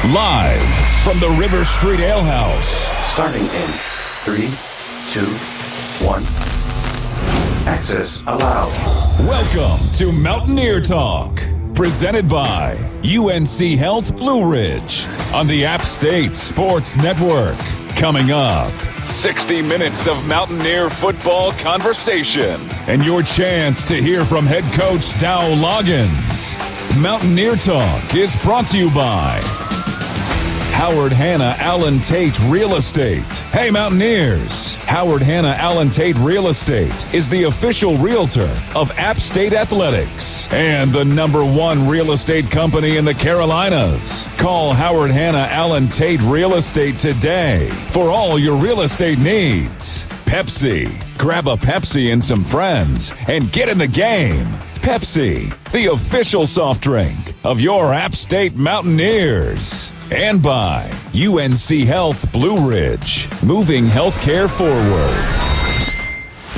Live from the River Street Ale House. Starting in 3, 2, 1. Access allowed. Welcome to Mountaineer Talk. Presented by UNC Health Blue Ridge on the App State Sports Network. Coming up, 60 minutes of Mountaineer football conversation and your chance to hear from head coach Dowell Loggins. Mountaineer Talk is brought to you by Howard Hanna Allen Tate Real Estate. Hey Mountaineers, Howard Hanna Allen Tate Real Estate is the official realtor of App State Athletics and the #1 real estate company in the Carolinas. Call Howard Hanna Allen Tate Real Estate today for all your real estate needs. Pepsi. Grab a Pepsi and some friends and get in the game. Pepsi, the official soft drink of your App State Mountaineers. And by UNC Health Blue Ridge, moving healthcare forward.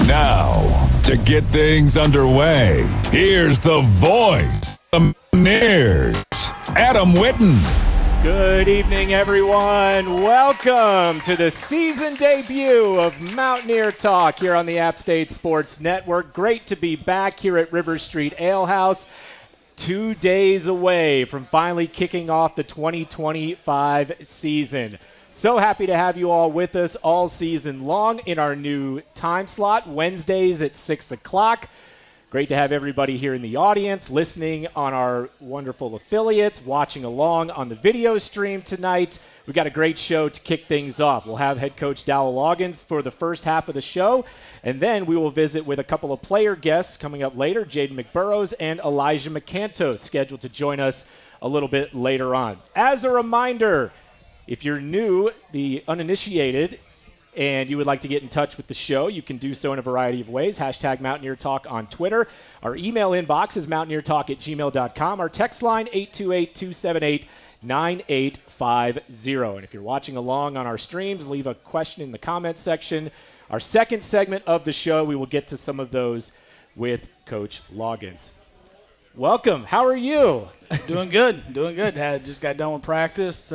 Now, to get things underway, here's the voice of the Mountaineers, Adam Witten. Good evening, everyone. Welcome to the season debut of Mountaineer Talk here on the App State Sports Network. Great to be back here at River Street Ale House. 2 days away from finally kicking off the 2025 season. So happy to have you all with us all season long in our new time slot, Wednesdays at 6 o'clock. Great to have everybody here in the audience, listening on our wonderful affiliates, watching along on the video stream tonight. We've got a great show to kick things off. We'll have head coach Dowell Loggins for the first half of the show, and then we will visit with a couple of player guests coming up later, Jaden McBurrows and Elijah Mantos, scheduled to join us a little bit later on. As a reminder, if you're new, the uninitiated, and you would like to get in touch with the show, you can do so in a variety of ways. Hashtag Mountaineer Talk on Twitter. Our email inbox is mountaineertalk@gmail.com. Our text line, 828-278-9850. And if you're watching along on our streams, leave a question in the comments section. Our second segment of the show, we will get to some of those with Coach Loggins. Welcome. How are you? Doing good. Just got done with practice.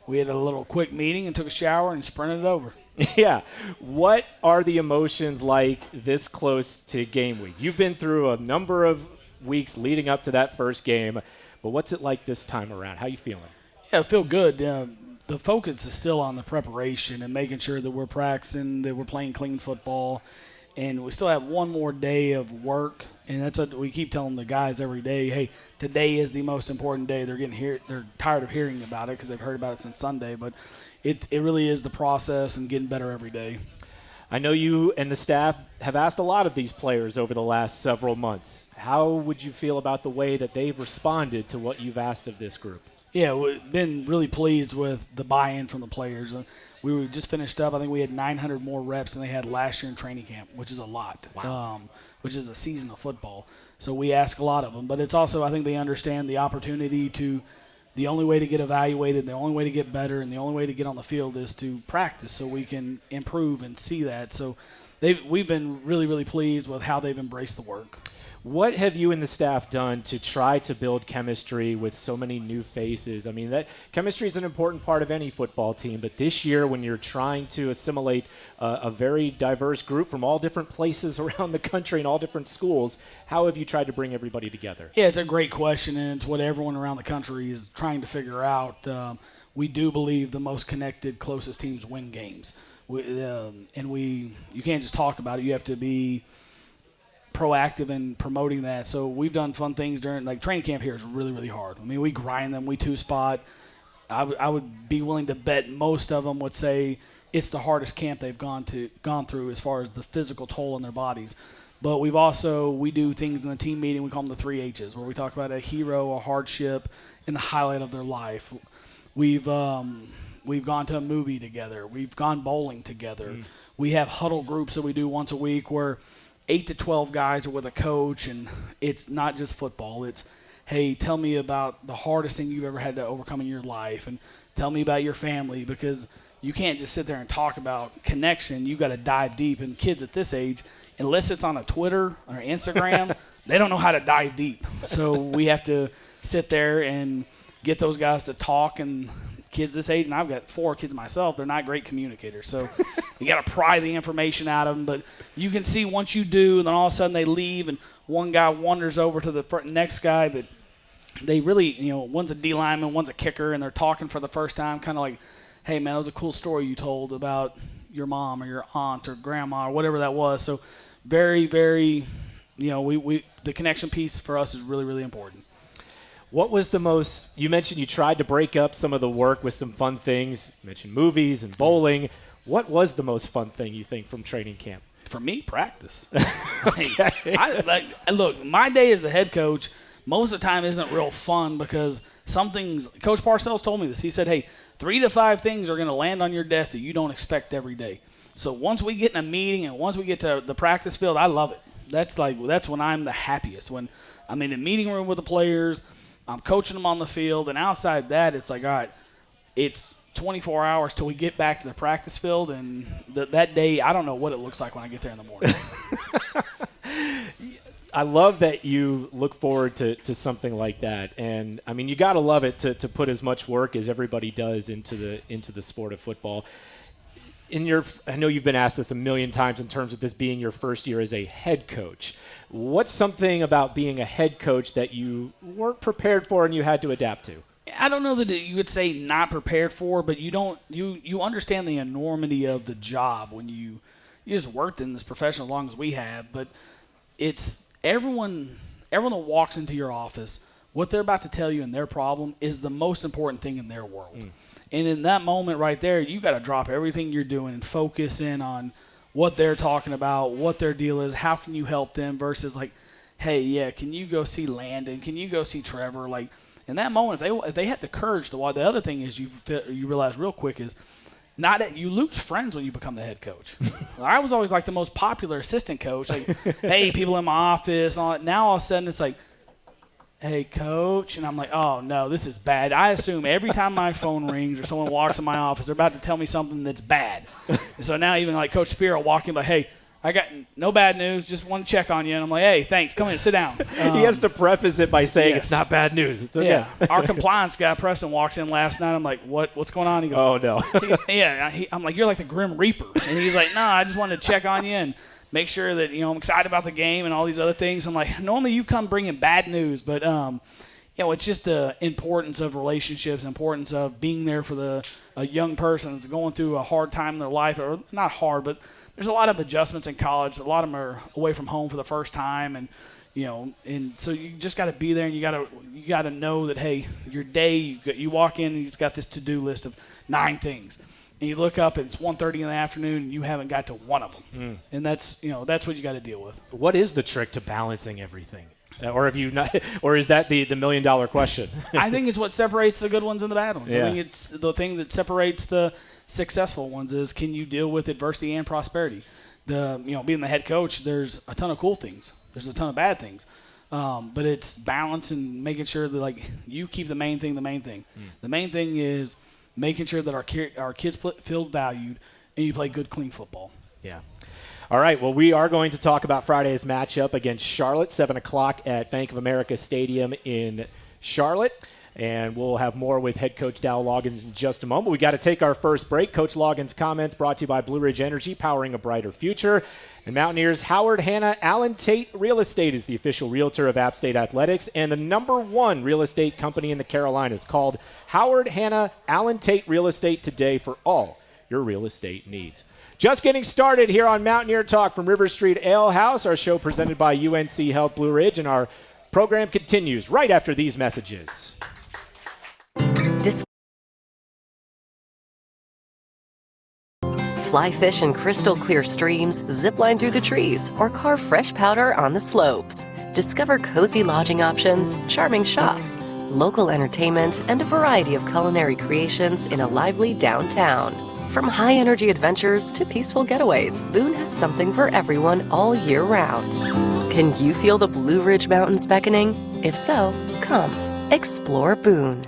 We had a little quick meeting and took a shower and sprinted it over. Yeah. What are the emotions like this close to game week? You've been through a number of weeks leading up to that first game, but what's it like this time around? How you feeling? Yeah, I feel good. The focus is still on the preparation and making sure that we're practicing, that we're playing clean football, and we still have one more day of work. And that's what we keep telling the guys every day. Hey, today is the most important day. They're tired of hearing about it because they've heard about it since Sunday, but it really is the process and getting better every day. I know you and the staff have asked a lot of these players over the last several months. How would you feel about the way that they've responded to what you've asked of this group? Yeah, we've been really pleased with the buy-in from the players. We were just finished up. I think we had 900 more reps than they had last year in training camp, which is a lot. Wow. Which is a season of football. So we ask a lot of them. But it's also, I think they understand the opportunity to, the only way to get evaluated, the only way to get better, and the only way to get on the field is to practice so we can improve and see that. So we've been really, really pleased with how they've embraced the work. What have you and the staff done to try to build chemistry with so many new faces? I mean, that chemistry is an important part of any football team, but this year when you're trying to assimilate a very diverse group from all different places around the country and all different schools, how have you tried to bring everybody together? Yeah, it's a great question, and it's what everyone around the country is trying to figure out. We do believe the most connected, closest teams win games. You can't just talk about it. You have to be proactive in promoting that. So we've done fun things during, like, training camp here is really, really hard. I mean, we grind them, we two-spot. I would be willing to bet most of them would say it's the hardest camp they've gone through as far as the physical toll on their bodies. But we do things in the team meeting, we call them the 3 H's, where we talk about a hero, a hardship, and the highlight of their life. We've gone to a movie together. We've gone bowling together. We have huddle groups that we do once a week where 8 to 12 guys are with a coach, and it's not just football. It's, hey, tell me about the hardest thing you've ever had to overcome in your life, and tell me about your family, because you can't just sit there and talk about connection. You've got to dive deep. And kids at this age, unless it's on a Twitter or Instagram, they don't know how to dive deep. So we have to sit there and get those guys to talk. And kids this age, and I've got 4 kids myself, they're not great communicators. So you got to pry the information out of them. But you can see once you do, and then all of a sudden they leave, and one guy wanders over to the next guy that they really, one's a D lineman, one's a kicker, and they're talking for the first time, kind of like, hey, man, that was a cool story you told about your mom or your aunt or grandma or whatever that was. So very, very, the connection piece for us is really, really important. What was the most, you mentioned you tried to break up some of the work with some fun things. You mentioned movies and bowling. What was the most fun thing you think from training camp? For me, practice. Look, my day as a head coach, most of the time isn't real fun because some things, Coach Parcells told me this. He said, hey, 3 to 5 things are going to land on your desk that you don't expect every day. So once we get in a meeting and once we get to the practice field, I love it. That's when I'm the happiest, when I'm in the meeting room with the players, I'm coaching them on the field, and outside that, it's like, all right, it's 24 hours till we get back to the practice field, and that day, I don't know what it looks like when I get there in the morning. I love that you look forward to something like that, and I mean, you got to love it to put as much work as everybody does into the sport of football. I know you've been asked this a million times in terms of this being your first year as a head coach. What's something about being a head coach that you weren't prepared for and you had to adapt to? I don't know that you would say not prepared for, but you understand the enormity of the job when you just worked in this profession as long as we have. But it's everyone that walks into your office, what they're about to tell you and their problem is the most important thing in their world. And in that moment right there, you got to drop everything you're doing and focus in on what they're talking about, what their deal is, how can you help them versus like, hey, yeah, can you go see Landon? Can you go see Trevor? Like in that moment, if they had the courage to walk, the other thing is you realize real quick is not that you lose friends when you become the head coach. I was always like the most popular assistant coach. Like, hey, people in my office. Now all of a sudden it's like, hey, coach. And I'm like, oh, no, this is bad. I assume every time my phone rings or someone walks in my office, they're about to tell me something that's bad. And so now even like Coach Spear will walk in like, hey, I got no bad news, just want to check on you. And I'm like, hey, thanks, come in, sit down. He has to preface it by saying yes. It's not bad news. It's okay. Yeah. Our compliance guy, Preston, walks in last night. I'm like, what's going on? He goes, oh, no. I'm like, you're like the Grim Reaper. And he's like, no, I just wanted to check on you and make sure that, I'm excited about the game and all these other things. I'm like, normally you come bringing bad news, but, it's just the importance of relationships, importance of being there for a young person that's going through a hard time in their life, or not hard, but there's a lot of adjustments in college. A lot of them are away from home for the first time, and and so you just got to be there, and you got to know that, hey, your day, you walk in and it's got this to-do list of 9 things. And you look up and it's 1:30 in the afternoon and you haven't got to one of them. And that's what you got to deal with. What is the trick to balancing everything? Or have you not? Or is that the $1 million question? I think it's what separates the good ones and the bad ones. Yeah. I think it's the thing that separates the successful ones is, can you deal with adversity and prosperity? Being the head coach, there's a ton of cool things. There's a ton of bad things. But it's balance and making sure that like you keep the main thing the main thing. The main thing is making sure that our kids feel valued and you play good, clean football. Yeah. All right, well, we are going to talk about Friday's matchup against Charlotte, 7 o'clock at Bank of America Stadium in Charlotte. And we'll have more with head coach Dowell Loggins in just a moment. We got to take our first break. Coach Loggins' comments brought to you by Blue Ridge Energy, powering a brighter future. And Mountaineers' Howard Hanna Allen Tate Real Estate is the official realtor of App State Athletics and the #1 real estate company in the Carolinas, called Howard Hanna Allen Tate Real Estate today for all your real estate needs. Just getting started here on Mountaineer Talk from River Street Ale House, our show presented by UNC Health Blue Ridge, and our program continues right after these messages. Fly fish in crystal clear streams, zip line through the trees, or carve fresh powder on the slopes. Discover cozy lodging options, charming shops, local entertainment, and a variety of culinary creations in a lively downtown. From high-energy adventures to peaceful getaways, Boone has something for everyone all year round. Can you feel the Blue Ridge Mountains beckoning? If so, come explore Boone.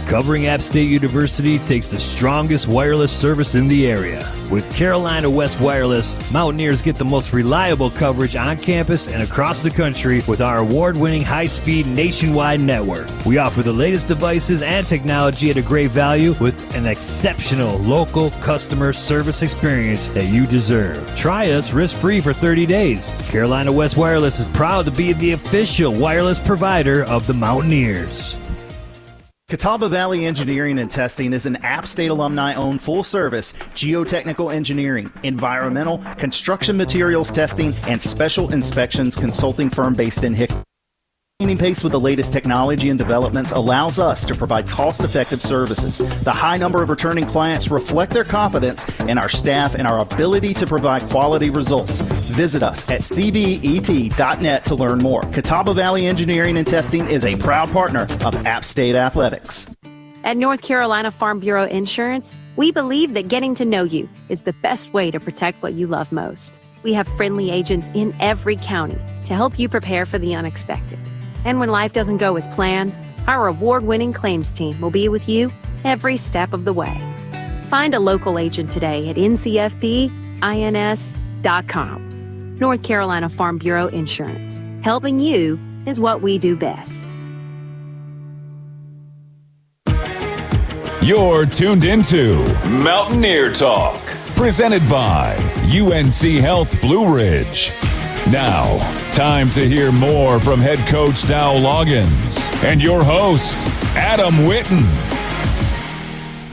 Covering App State University takes the strongest wireless service in the area. With Carolina West Wireless, Mountaineers get the most reliable coverage on campus and across the country with our award-winning high-speed nationwide network. We offer the latest devices and technology at a great value with an exceptional local customer service experience that you deserve. Try us risk-free for 30 days. Carolina West Wireless is proud to be the official wireless provider of the Mountaineers. Catawba Valley Engineering and Testing is an App State alumni-owned full-service geotechnical engineering, environmental, construction materials testing, and special inspections consulting firm based in Hickory. Keeping pace with the latest technology and developments allows us to provide cost-effective services. The high number of returning clients reflect their confidence in our staff and our ability to provide quality results. Visit us at cvet.net to learn more. Catawba Valley Engineering and Testing is a proud partner of App State Athletics. At North Carolina Farm Bureau Insurance, we believe that getting to know you is the best way to protect what you love most. We have friendly agents in every county to help you prepare for the unexpected. And when life doesn't go as planned, our award-winning claims team will be with you every step of the way. Find a local agent today at ncfbins.com. North Carolina Farm Bureau Insurance. Helping you is what we do best. You're tuned into Mountaineer Talk, presented by UNC Health Blue Ridge. Now, time to hear more from head coach Dowell Loggins and your host, Adam Witten.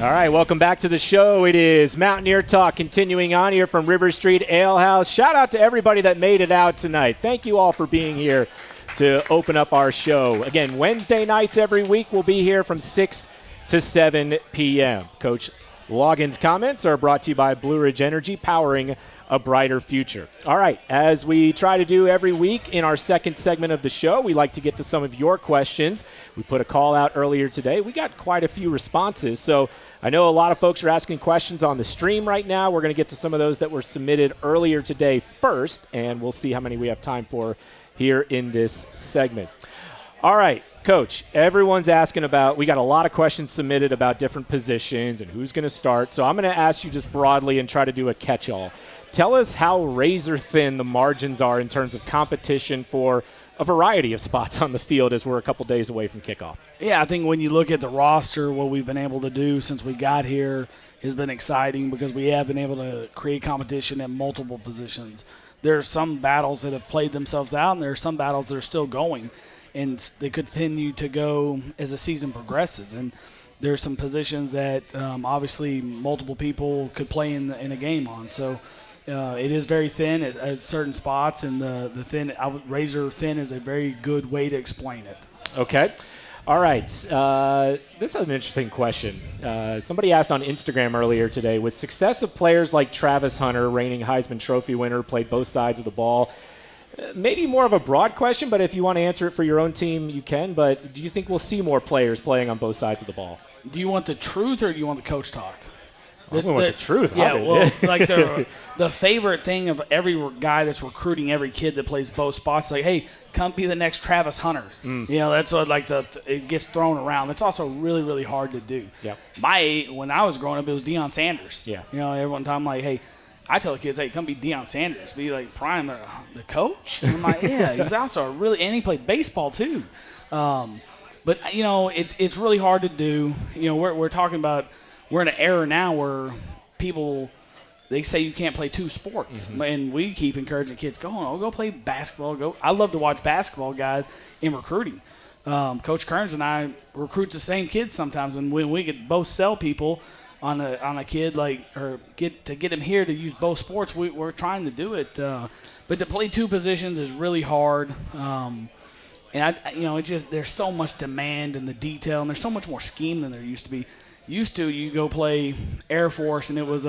All right, welcome back to the show. It is Mountaineer Talk continuing on here from River Street Ale House. Shout out to everybody that made it out tonight. Thank you all for being here to open up our show. Again, Wednesday nights every week we'll be here from 6 to 7 p.m. Coach Loggins' comments are brought to you by Blue Ridge Energy, powering a brighter future. All right, as we try to do every week in our second segment of the show, we like to get to some of your questions. We put a call out earlier today. We got quite a few responses, so I know a lot of folks are asking questions on the stream right now. We're going to get to some of those that were submitted earlier today first, and we'll see how many we have time for here in this segment. All right, Coach, everyone's asking about, we got a lot of questions submitted about different positions and who's going to start, so I'm going to ask you just broadly and try to do a catch-all. Tell us how razor thin the margins are in terms of competition for a variety of spots on the field as we're a couple days away from kickoff. Yeah, I think when you look at the roster, what we've been able to do since we got here has been exciting because we have been able to create competition at multiple positions. There are some battles that have played themselves out, and there are some battles that are still going, and they continue to go as the season progresses. And there are some positions that obviously multiple people could play in a game on. So it is very thin at certain spots, and the thin, razor thin is a very good way to explain it. Okay. All right. This is an interesting question. Somebody asked on Instagram earlier today, with success of players like Travis Hunter, reigning Heisman Trophy winner, played both sides of the ball, maybe more of a broad question, but if you want to answer it for your own team, you can. But do you think we'll see more players playing on both sides of the ball? Do you want the truth or do you want the coach talk? I want the truth. Yeah, well, like the favorite thing of every guy that's recruiting every kid that plays both spots, like, hey, come be the next Travis Hunter. You know, that's what it gets thrown around. That's also really, really hard to do. Yep. When I was growing up, it was Deion Sanders. Yeah. You know, every one time, like, hey, I tell the kids, hey, come be Deion Sanders, be like Prime, the coach. And I'm like, yeah, he's also and he played baseball too. But you know, it's really hard to do. You know, we're talking about. We're in an era now where they say you can't play two sports. And we keep encouraging kids, go play basketball. I love to watch basketball guys in recruiting. Coach Kearns and I recruit the same kids sometimes, and when we could both sell people on a kid, get him here to use both sports, we're trying to do it. But to play two positions is really hard. And it's just there's so much demand in the detail, and there's so much more scheme than there used to be. You go play Air Force, and it was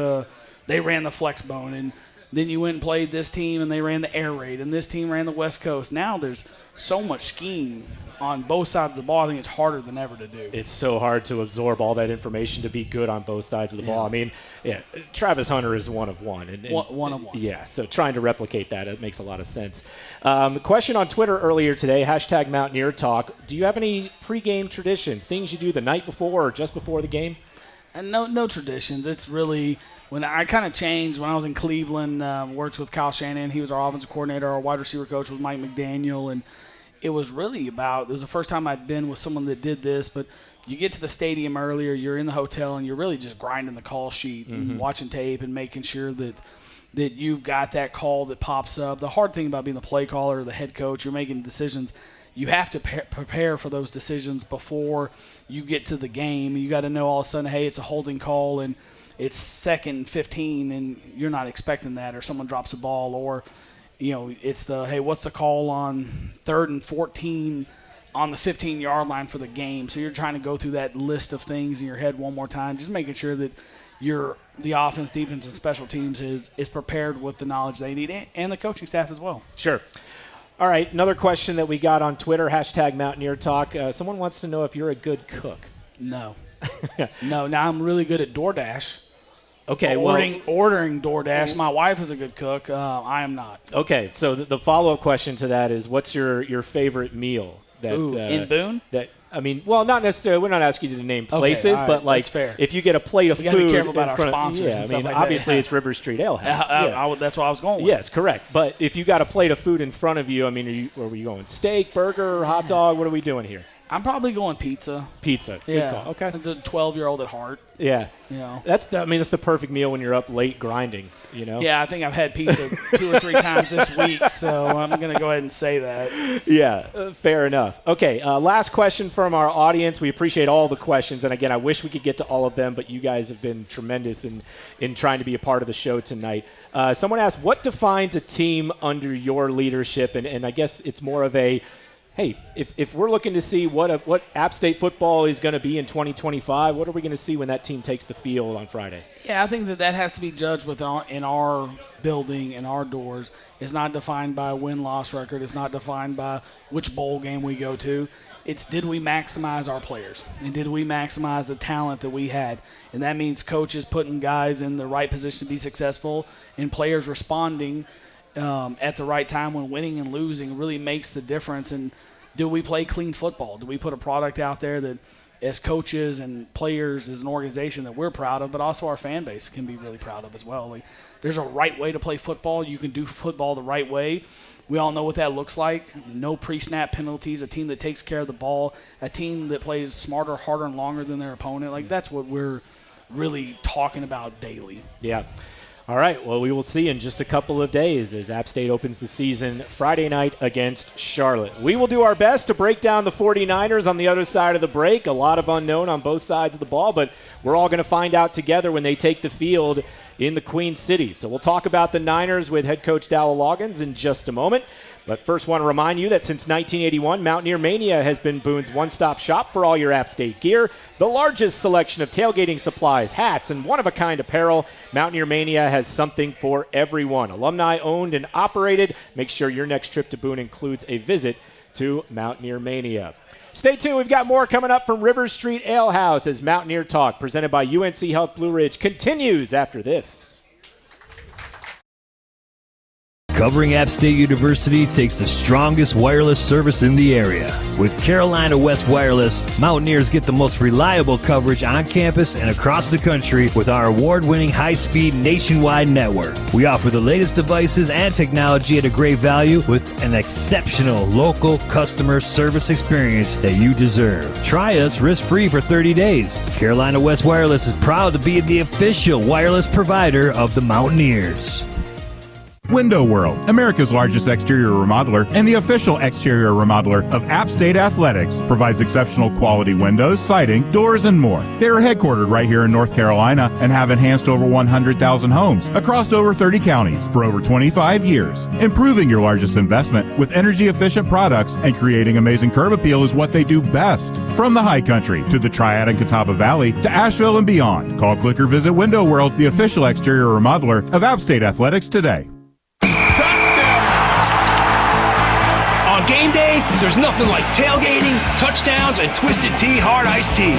they ran the flex bone, and then you went and played this team, and they ran the air raid, and this team ran the West Coast. Now there's so much scheme on both sides of the ball, I think it's harder than ever to do. It's so hard to absorb all that information to be good on both sides of the ball. I mean, Travis Hunter is one of one. And one of one. Yeah, so trying to replicate that, it makes a lot of sense. Question on Twitter earlier today, # Mountaineer Talk. Do you have any pregame traditions, things you do the night before or just before the game? And no traditions. It's really when I kind of changed when I was in Cleveland, worked with Kyle Shanahan. He was our offensive coordinator. Our wide receiver coach was Mike McDaniel. And it was really it was the first time I'd been with someone that did this. But you get to the stadium earlier, you're in the hotel, and you're really just grinding the call sheet and watching tape and making sure that you've got that call that pops up. The hard thing about being the play caller or the head coach, you're making decisions. You have to prepare for those decisions before you get to the game. You got to know all of a sudden, hey, it's a holding call and it's 2nd and 15 and you're not expecting that, or someone drops a ball, or it's hey, what's the call on 3rd and 14 on the 15-yard line for the game? So you're trying to go through that list of things in your head one more time, just making sure that the offense, defense, and special teams is prepared with the knowledge they need, and the coaching staff as well. Sure. All right, another question that we got on Twitter, # Mountaineer Talk. Someone wants to know if you're a good cook. No. No, now I'm really good at DoorDash. Okay, ordering DoorDash. My wife is a good cook. I am not. Okay, so the follow-up question to that is, what's your favorite meal? In Boone? Not necessarily. We're not asking you to name places, right, but that's fair. if you get a plate of food, we got to be careful about in our front sponsors. And stuff like obviously that. it's River Street Ale House. That's what I was going with. Yes, correct. But if you got a plate of food in front of you, are we going steak, burger, hot dog? What are we doing here? I'm probably going pizza. Pizza. Yeah. Good call. Okay. The 12-year-old at heart. Yeah. That's the perfect meal when you're up late grinding, Yeah, I think I've had pizza 2 or 3 times this week, so I'm going to go ahead and say that. Yeah, fair enough. Okay, last question from our audience. We appreciate all the questions, and again, I wish we could get to all of them, but you guys have been tremendous in trying to be a part of the show tonight. Someone asked, what defines a team under your leadership? And I guess it's more of a, hey, if we're looking to see what App State football is going to be in 2025, what are we going to see when that team takes the field on Friday? Yeah, I think that has to be judged in our building, in our doors. It's not defined by a win-loss record. It's not defined by which bowl game we go to. It's did we maximize our players, and did we maximize the talent that we had? And that means coaches putting guys in the right position to be successful and players responding at the right time when winning and losing really makes the difference. And do we play clean football? Do we put a product out there that as coaches and players as an organization that we're proud of, but also our fan base can be really proud of as well? Like, there's a right way to play football. You can do football the right way. We all know what that looks like. No pre-snap penalties, a team that takes care of the ball, a team that plays smarter, harder, and longer than their opponent. Like, that's what we're really talking about daily. Yeah. All right, well, we will see in just a couple of days as App State opens the season Friday night against Charlotte. We will do our best to break down the 49ers on the other side of the break. A lot of unknown on both sides of the ball, but we're all going to find out together when they take the field in the Queen City. So we'll talk about the Niners with head coach Dowell Loggins in just a moment. But first, want to remind you that since 1981, Mountaineer Mania has been Boone's one-stop shop for all your App State gear. The largest selection of tailgating supplies, hats, and one-of-a-kind apparel. Mountaineer Mania has something for everyone. Alumni-owned and operated. Make sure your next trip to Boone includes a visit to Mountaineer Mania. Stay tuned. We've got more coming up from River Street Ale House as Mountaineer Talk, presented by UNC Health Blue Ridge, continues after this. Covering App State University takes the strongest wireless service in the area. With Carolina West Wireless, Mountaineers get the most reliable coverage on campus and across the country with our award-winning high-speed nationwide network. We offer the latest devices and technology at a great value with an exceptional local customer service experience that you deserve. Try us risk-free for 30 days. Carolina West Wireless is proud to be the official wireless provider of the Mountaineers. Window World, America's largest exterior remodeler and the official exterior remodeler of App State Athletics, provides exceptional quality windows, siding, doors, and more. They are headquartered right here in North Carolina and have enhanced over 100,000 homes across over 30 counties for over 25 years. Improving your largest investment with energy-efficient products and creating amazing curb appeal is what they do best. From the high country to the Triad and Catawba Valley to Asheville and beyond, call, click, or visit Window World, the official exterior remodeler of App State Athletics today. On game day, there's nothing like tailgating, touchdowns, and Twisted Tea Hard Iced Tea.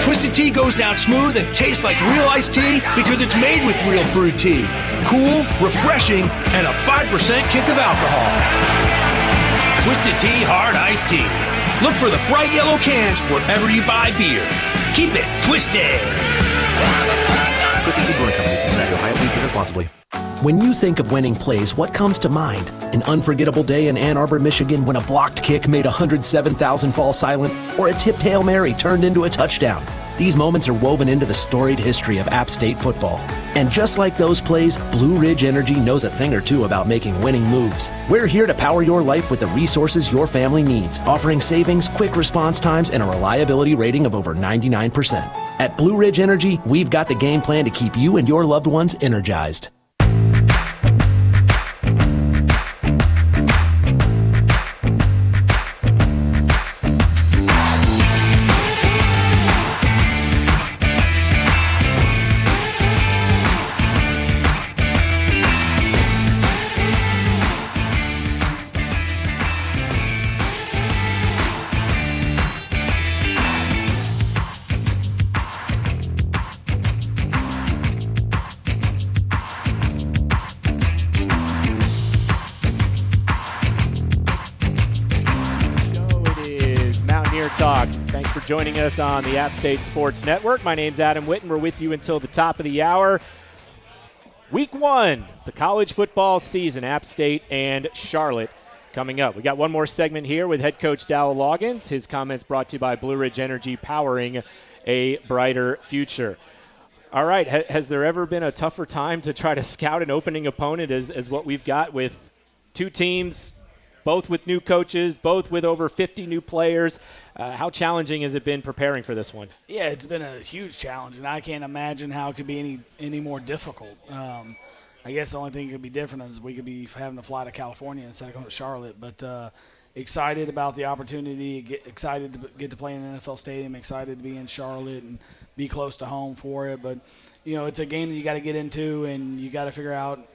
Twisted Tea goes down smooth and tastes like real iced tea because it's made with real fruit tea. Cool, refreshing, and a 5% kick of alcohol. Twisted Tea Hard Iced Tea. Look for the bright yellow cans wherever you buy beer. Keep it twisted. Twisted Tea Brewing Company, Cincinnati, Ohio. Please drink responsibly. When you think of winning plays, what comes to mind? An unforgettable day in Ann Arbor, Michigan when a blocked kick made 107,000 fall silent, or a tipped Hail Mary turned into a touchdown. These moments are woven into the storied history of App State football. And just like those plays, Blue Ridge Energy knows a thing or two about making winning moves. We're here to power your life with the resources your family needs, offering savings, quick response times, and a reliability rating of over 99%. At Blue Ridge Energy, we've got the game plan to keep you and your loved ones energized. Talk. Thanks for joining us on the App State Sports Network. My name's Adam Witten. We're with you until the top of the hour. Week 1, the college football season, App State and Charlotte coming up. We got one more segment here with head coach Dowell Loggins. His comments brought to you by Blue Ridge Energy, powering a brighter future. All right, has there ever been a tougher time to try to scout an opening opponent as what we've got with two teams, both with new coaches, both with over 50 new players? How challenging has it been preparing for this one? Yeah, it's been a huge challenge, and I can't imagine how it could be any more difficult. I guess the only thing that could be different is we could be having to fly to California instead of going to Charlotte. But excited about the opportunity, excited to get to play in the NFL stadium, excited to be in Charlotte and be close to home for it. But, you know, it's a game that you got to get into, and you got to figure out –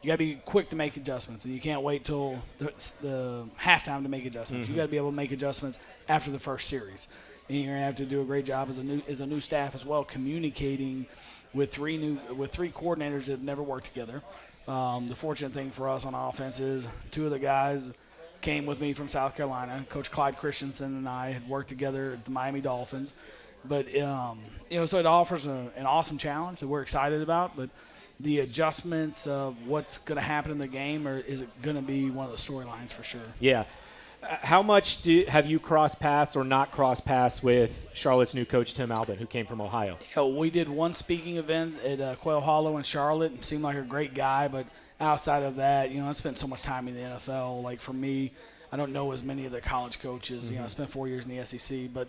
you got to be quick to make adjustments, and you can't wait till the halftime to make adjustments. You got to be able to make adjustments after the first series. And you're going to have to do a great job as a new staff as well, communicating with three coordinators that have never worked together. The fortunate thing for us on offense is two of the guys came with me from South Carolina. Coach Clyde Christensen and I had worked together at the Miami Dolphins. But, so it offers an awesome challenge that we're excited about. But the adjustments of what's going to happen in the game, or is it going to be one of the storylines for sure? Yeah. How much have you crossed paths or not crossed paths with Charlotte's new coach, Tim Albin, who came from Ohio? We did one speaking event at Quail Hollow in Charlotte. It seemed like a great guy, but outside of that, I spent so much time in the NFL. Like for me, I don't know as many of the college coaches. I spent 4 years in the SEC, but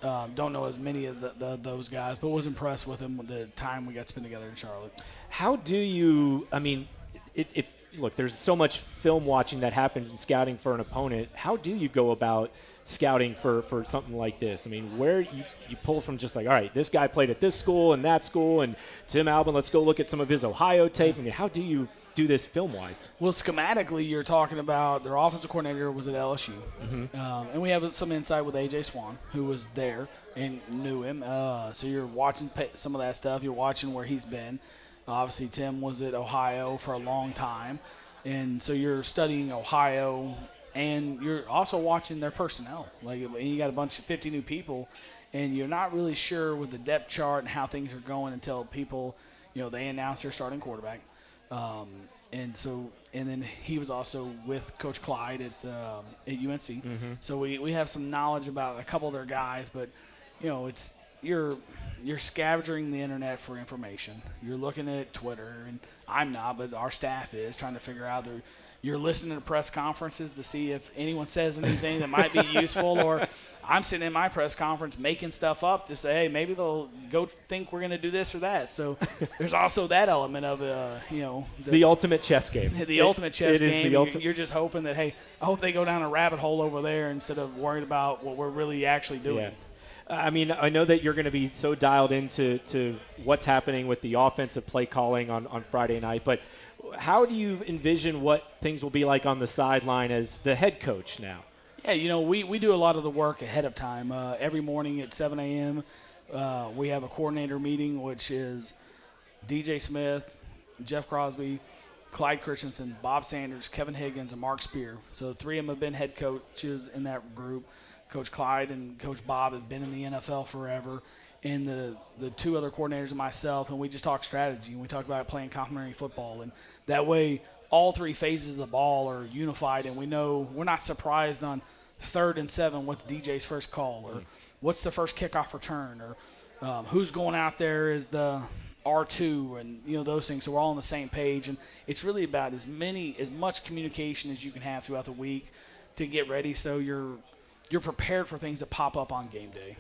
don't know as many of those guys, but was impressed with them with the time we got to spend together in Charlotte. How do you, look, there's so much film watching that happens in scouting for an opponent. How do you go about scouting for something like this? Where you pull from just like, all right, this guy played at this school and that school, and Tim Albin, let's go look at some of his Ohio tape. How do you do this film-wise? Well, schematically, you're talking about their offensive coordinator was at LSU. And we have some insight with A.J. Swan, who was there and knew him. So you're watching some of that stuff. You're watching where he's been. Obviously, Tim was at Ohio for a long time. And so you're studying Ohio, and you're also watching their personnel. Like, you got a bunch of 50 new people, and you're not really sure with the depth chart and how things are going until people, they announce their starting quarterback. And then he was also with Coach Clyde at UNC. So we have some knowledge about a couple of their guys, but, it's you're scavenging the internet for information. You're looking at Twitter, and I'm not, but our staff is trying to figure out. You're listening to press conferences to see if anyone says anything that might be useful, or I'm sitting in my press conference making stuff up to say, hey, maybe they'll go think we're going to do this or that. So there's also that element of, it's the ultimate chess game. The ultimate chess game. You're just hoping that, hey, I hope they go down a rabbit hole over there instead of worried about what we're really actually doing. Yeah. I know that you're going to be so dialed into what's happening with the offensive play calling on Friday night, but how do you envision what things will be like on the sideline as the head coach now? Yeah, we do a lot of the work ahead of time. Every morning at 7 a.m., we have a coordinator meeting, which is DJ Smith, Jeff Crosby, Clyde Christensen, Bob Sanders, Kevin Higgins, and Mark Spear. So the three of them have been head coaches in that group. Coach Clyde and Coach Bob have been in the NFL forever. And the two other coordinators and myself, and we just talk strategy, and we talk about playing complementary football. And that way all three phases of the ball are unified, and we know we're not surprised on 3rd and 7 what's DJ's first call, or what's the first kickoff return, or who's going out there as the R2, and those things. So we're all on the same page, and it's really about as much communication as you can have throughout the week to get ready, so you're prepared for things that pop up on game day.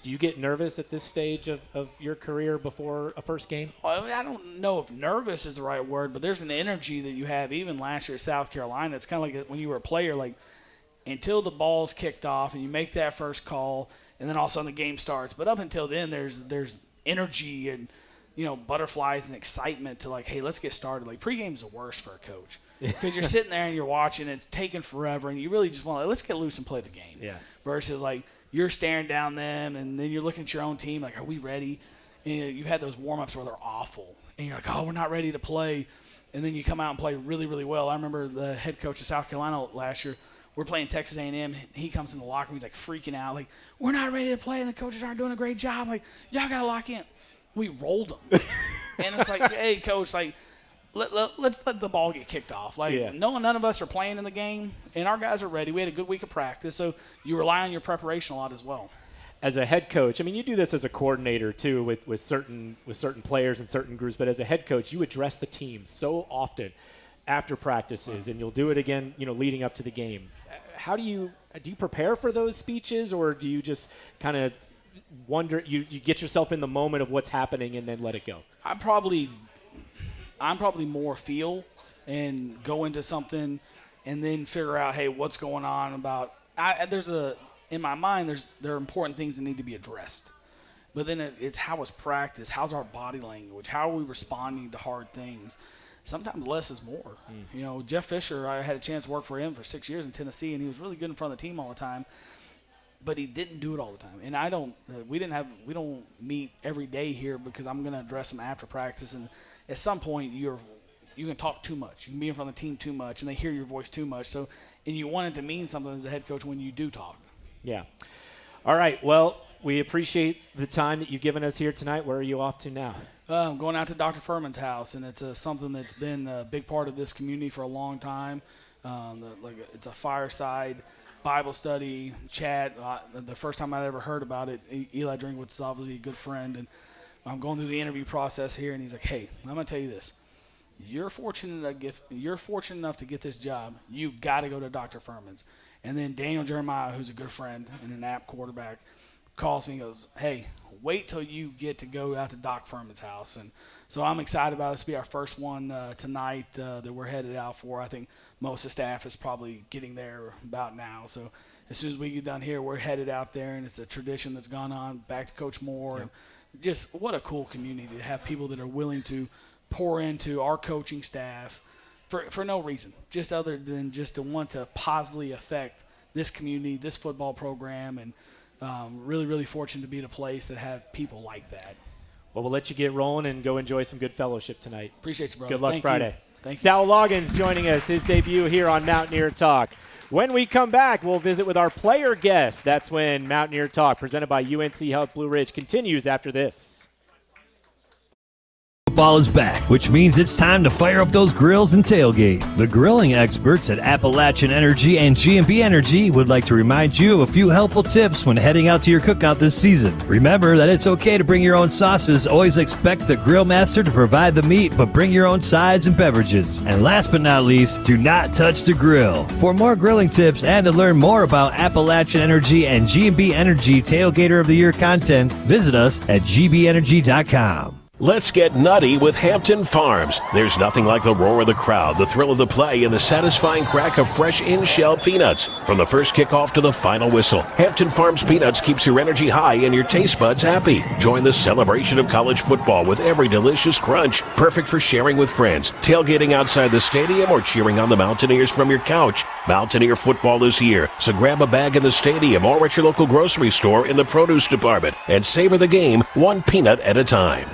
Do you get nervous at this stage of your career before a first game? Well, I don't know if nervous is the right word, but there's an energy that you have. Even last year at South Carolina, it's kind of like when you were a player, like until the ball's kicked off and you make that first call, and then all of a sudden the game starts. But up until then, there's energy and butterflies and excitement to like, hey, let's get started. Like pregame's the worst for a coach because you're sitting there and you're watching, it's taking forever, and you really just want to let's get loose and play the game. Yeah. Versus like you're staring down them, and then you're looking at your own team like, are we ready? And you've had those warm-ups where they're awful, and you're like, oh, we're not ready to play. And then you come out and play really, really well. I remember the head coach of South Carolina last year. We're playing Texas A&M, and he comes in the locker room. He's like freaking out, like, we're not ready to play, and the coaches aren't doing a great job. Like, y'all got to lock in. We rolled them. And it's like, hey, coach, like, let's let the ball get kicked off. Like, none of us are playing in the game, and our guys are ready. We had a good week of practice, so you rely on your preparation a lot as well. As a head coach, I mean, you do this as a coordinator too with certain players and certain groups, but as a head coach, you address the team so often after practices, and you'll do it again, leading up to the game. How do you prepare for those speeches, or do you just kind of wonder, you get yourself in the moment of what's happening and then let it go? I'm probably more feel and go into something and then figure out, hey, what's going on about in my mind, there are important things that need to be addressed. But then it's how it's practiced, how's our body language, how are we responding to hard things. Sometimes less is more. Jeff Fisher, I had a chance to work for him for 6 years in Tennessee, and he was really good in front of the team all the time. But he didn't do it all the time. And we don't meet every day here because I'm going to address them after practice. And at some point, you can talk too much. You can be in front of the team too much, and they hear your voice too much. So, and you want it to mean something as the head coach when you do talk. Yeah. All right. Well, we appreciate the time that you've given us here tonight. Where are you off to now? I'm going out to Dr. Furman's house, and it's something that's been a big part of this community for a long time. It's a fireside Bible study, chat. The first time I'd ever heard about it, Eli Drinkwitz's obviously a good friend, and I'm going through the interview process here, and he's like, hey, I'm going to tell you this. You're fortunate enough to get this job. You've got to go to Dr. Furman's. And then Daniel Jeremiah, who's a good friend and an app quarterback, calls me and goes, hey, wait till you get to go out to Doc Furman's house. And so I'm excited about it. This will be our first one tonight that we're headed out for. I think most of the staff is probably getting there about now. So as soon as we get done here, we're headed out there, and it's a tradition that's gone on back to Coach Moore. And just what a cool community to have people that are willing to pour into our coaching staff for no reason, just other than just to want to positively affect this community, this football program, and really, really fortunate to be at a place that have people like that. Well, we'll let you get rolling and go enjoy some good fellowship tonight. Appreciate you, brother. Good luck Friday. Thank you. Dowell Loggins joining us, his debut here on Mountaineer Talk. When we come back, we'll visit with our player guest. That's when Mountaineer Talk, presented by UNC Health Blue Ridge, continues after this. Football is back, which means it's time to fire up those grills and tailgate. The grilling experts at Appalachian Energy and G&B Energy would like to remind you of a few helpful tips when heading out to your cookout this season. Remember that it's okay to bring your own sauces. Always expect the grill master to provide the meat, but bring your own sides and beverages. And last but not least, do not touch the grill. For more grilling tips and to learn more about Appalachian Energy and G&B Energy Tailgater of the Year content, visit us at gbenergy.com. Let's get nutty with Hampton Farms. There's nothing like the roar of the crowd, the thrill of the play, and the satisfying crack of fresh in-shell peanuts. From the first kickoff to the final whistle, Hampton Farms Peanuts keeps your energy high and your taste buds happy. Join the celebration of college football with every delicious crunch, perfect for sharing with friends, tailgating outside the stadium, or cheering on the Mountaineers from your couch. Mountaineer football is here, so grab a bag in the stadium or at your local grocery store in the produce department and savor the game one peanut at a time.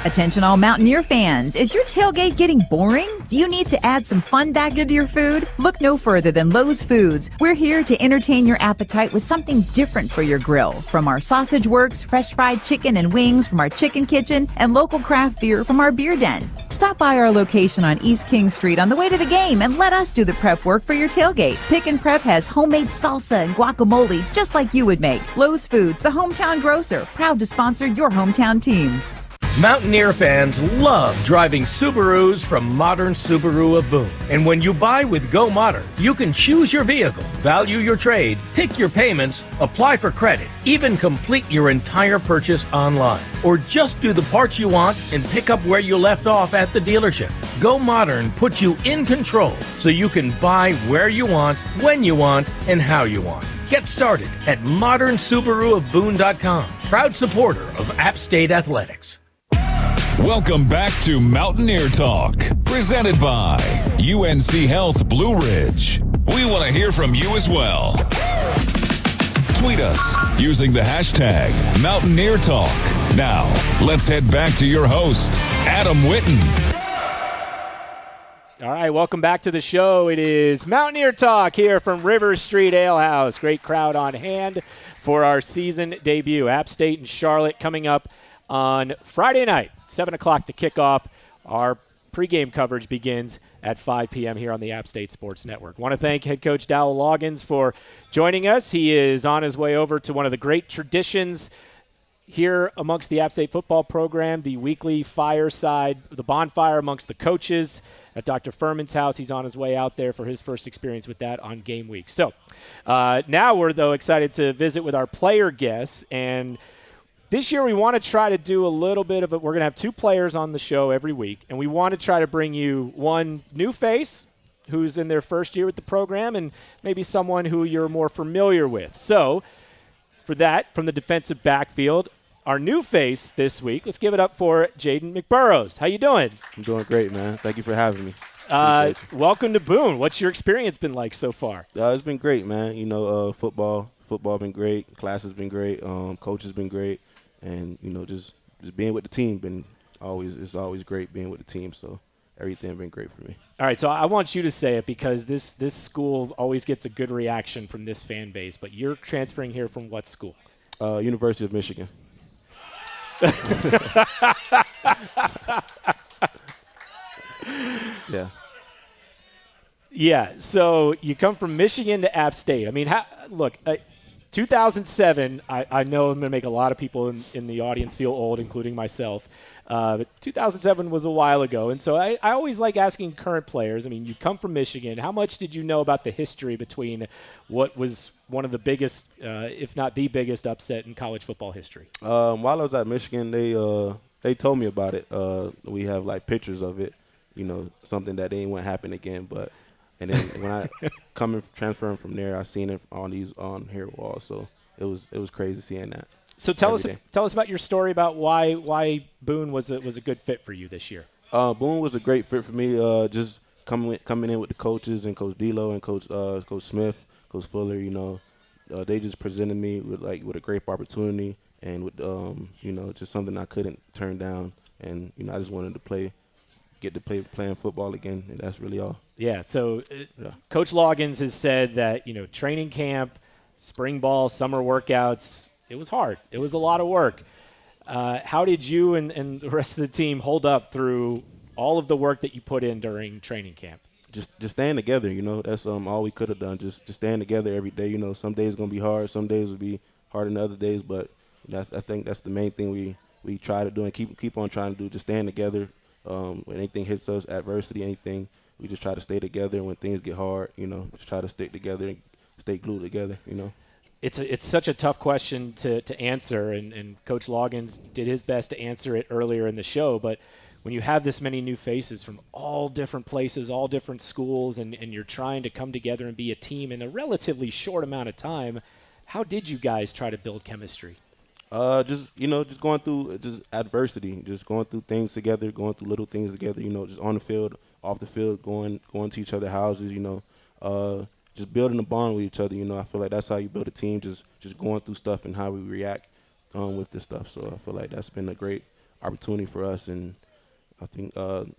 Attention all Mountaineer fans, is your tailgate getting boring? Do you need to add some fun back into your food? Look no further than Lowe's Foods. We're here to entertain your appetite with something different for your grill. From our Sausage Works, fresh fried chicken and wings from our chicken kitchen, and local craft beer from our beer den. Stop by our location on East King Street on the way to the game and let us do the prep work for your tailgate. Pick and Prep has homemade salsa and guacamole just like you would make. Lowe's Foods, the hometown grocer, proud to sponsor your hometown team. Mountaineer fans love driving Subarus from Modern Subaru of Boone. And when you buy with Go Modern, you can choose your vehicle, value your trade, pick your payments, apply for credit, even complete your entire purchase online. Or just do the parts you want and pick up where you left off at the dealership. Go Modern puts you in control so you can buy where you want, when you want, and how you want. Get started at modernsubaruofboone.com. Proud supporter of App State Athletics. Welcome back to Mountaineer Talk, presented by UNC Health Blue Ridge. We want to hear from you as well. Tweet us using the hashtag Mountaineer Talk. Now, let's head back to your host, Adam Witten. All right, welcome back to the show. It is Mountaineer Talk here from River Street Ale House. Great crowd on hand for our season debut. App State and Charlotte coming up on Friday night. 7 o'clock to kick off. Our pregame coverage begins at 5 p.m. here on the App State Sports Network. Want to thank head coach Dowell Loggins for joining us. He is on his way over to one of the great traditions here amongst the App State football program, the weekly fireside, the bonfire amongst the coaches at Dr. Furman's house. He's on his way out there for his first experience with that on game week. So now we're, though, excited to visit with our player guests, and this year we want to try to do a little bit of it. We're going to have 2 players on the show every week, and we want to try to bring you one new face who's in their first year with the program and maybe someone who you're more familiar with. So for that, from the defensive backfield, our new face this week, let's give it up for Jaden McBurrows. How you doing? I'm doing great, man. Thank you for having me. Welcome to Boone. What's your experience been like so far? It's been great, man. You know, football been great. Class has been great. Coach has been great. And, you know, just being with the team it's always great being with the team. So everything been great for me. All right, so I want you to say it because this school always gets a good reaction from this fan base. But you're transferring here from what school? University of Michigan. Yeah. Yeah, so you come from Michigan to App State. I mean, look, 2007, I know I'm going to make a lot of people in the audience feel old, including myself. But 2007 was a while ago, and so I always like asking current players. I mean, you come from Michigan. How much did you know about the history between what was one of the biggest, if not the biggest, upset in college football history? While I was at Michigan, they told me about it. We have, like, pictures of it, you know, something that they wouldn't happen again. And then when I transferring from there, I seen it on here walls. So it was crazy seeing that. So tell us about your story about why Boone was a good fit for you this year. Boone was a great fit for me. Just coming in with the coaches and Coach D'Lo and Coach Smith, Coach Fuller. You know, they just presented me with a great opportunity and with you know, just something I couldn't turn down. And you know, I just wanted to get to playing football again, and that's really all. Yeah. So Coach Loggins has said that, you know, training camp, spring ball, summer workouts, it was hard. It was a lot of work. How did you and the rest of the team hold up through all of the work that you put in during training camp? Just staying together, you know. That's all we could have done. Just staying together every day. You know, some days gonna be hard, some days will be harder than other days, but I think that's the main thing we try to do and keep on trying to do. Just staying together. When anything hits us, adversity, anything, we just try to stay together. And when things get hard, you know, just try to stick together and stay glued together, you know. It's such a tough question to answer, and Coach Loggins did his best to answer it earlier in the show. But when you have this many new faces from all different places, all different schools, and you're trying to come together and be a team in a relatively short amount of time, how did you guys try to build chemistry? Just going through just adversity, just going through things together, going through little things together, just on the field, off the field, going to each other's houses, just building a bond with each other. I feel like that's how you build a team, just going through stuff and how we react with this stuff. So I feel like that's been a great opportunity for us, and I think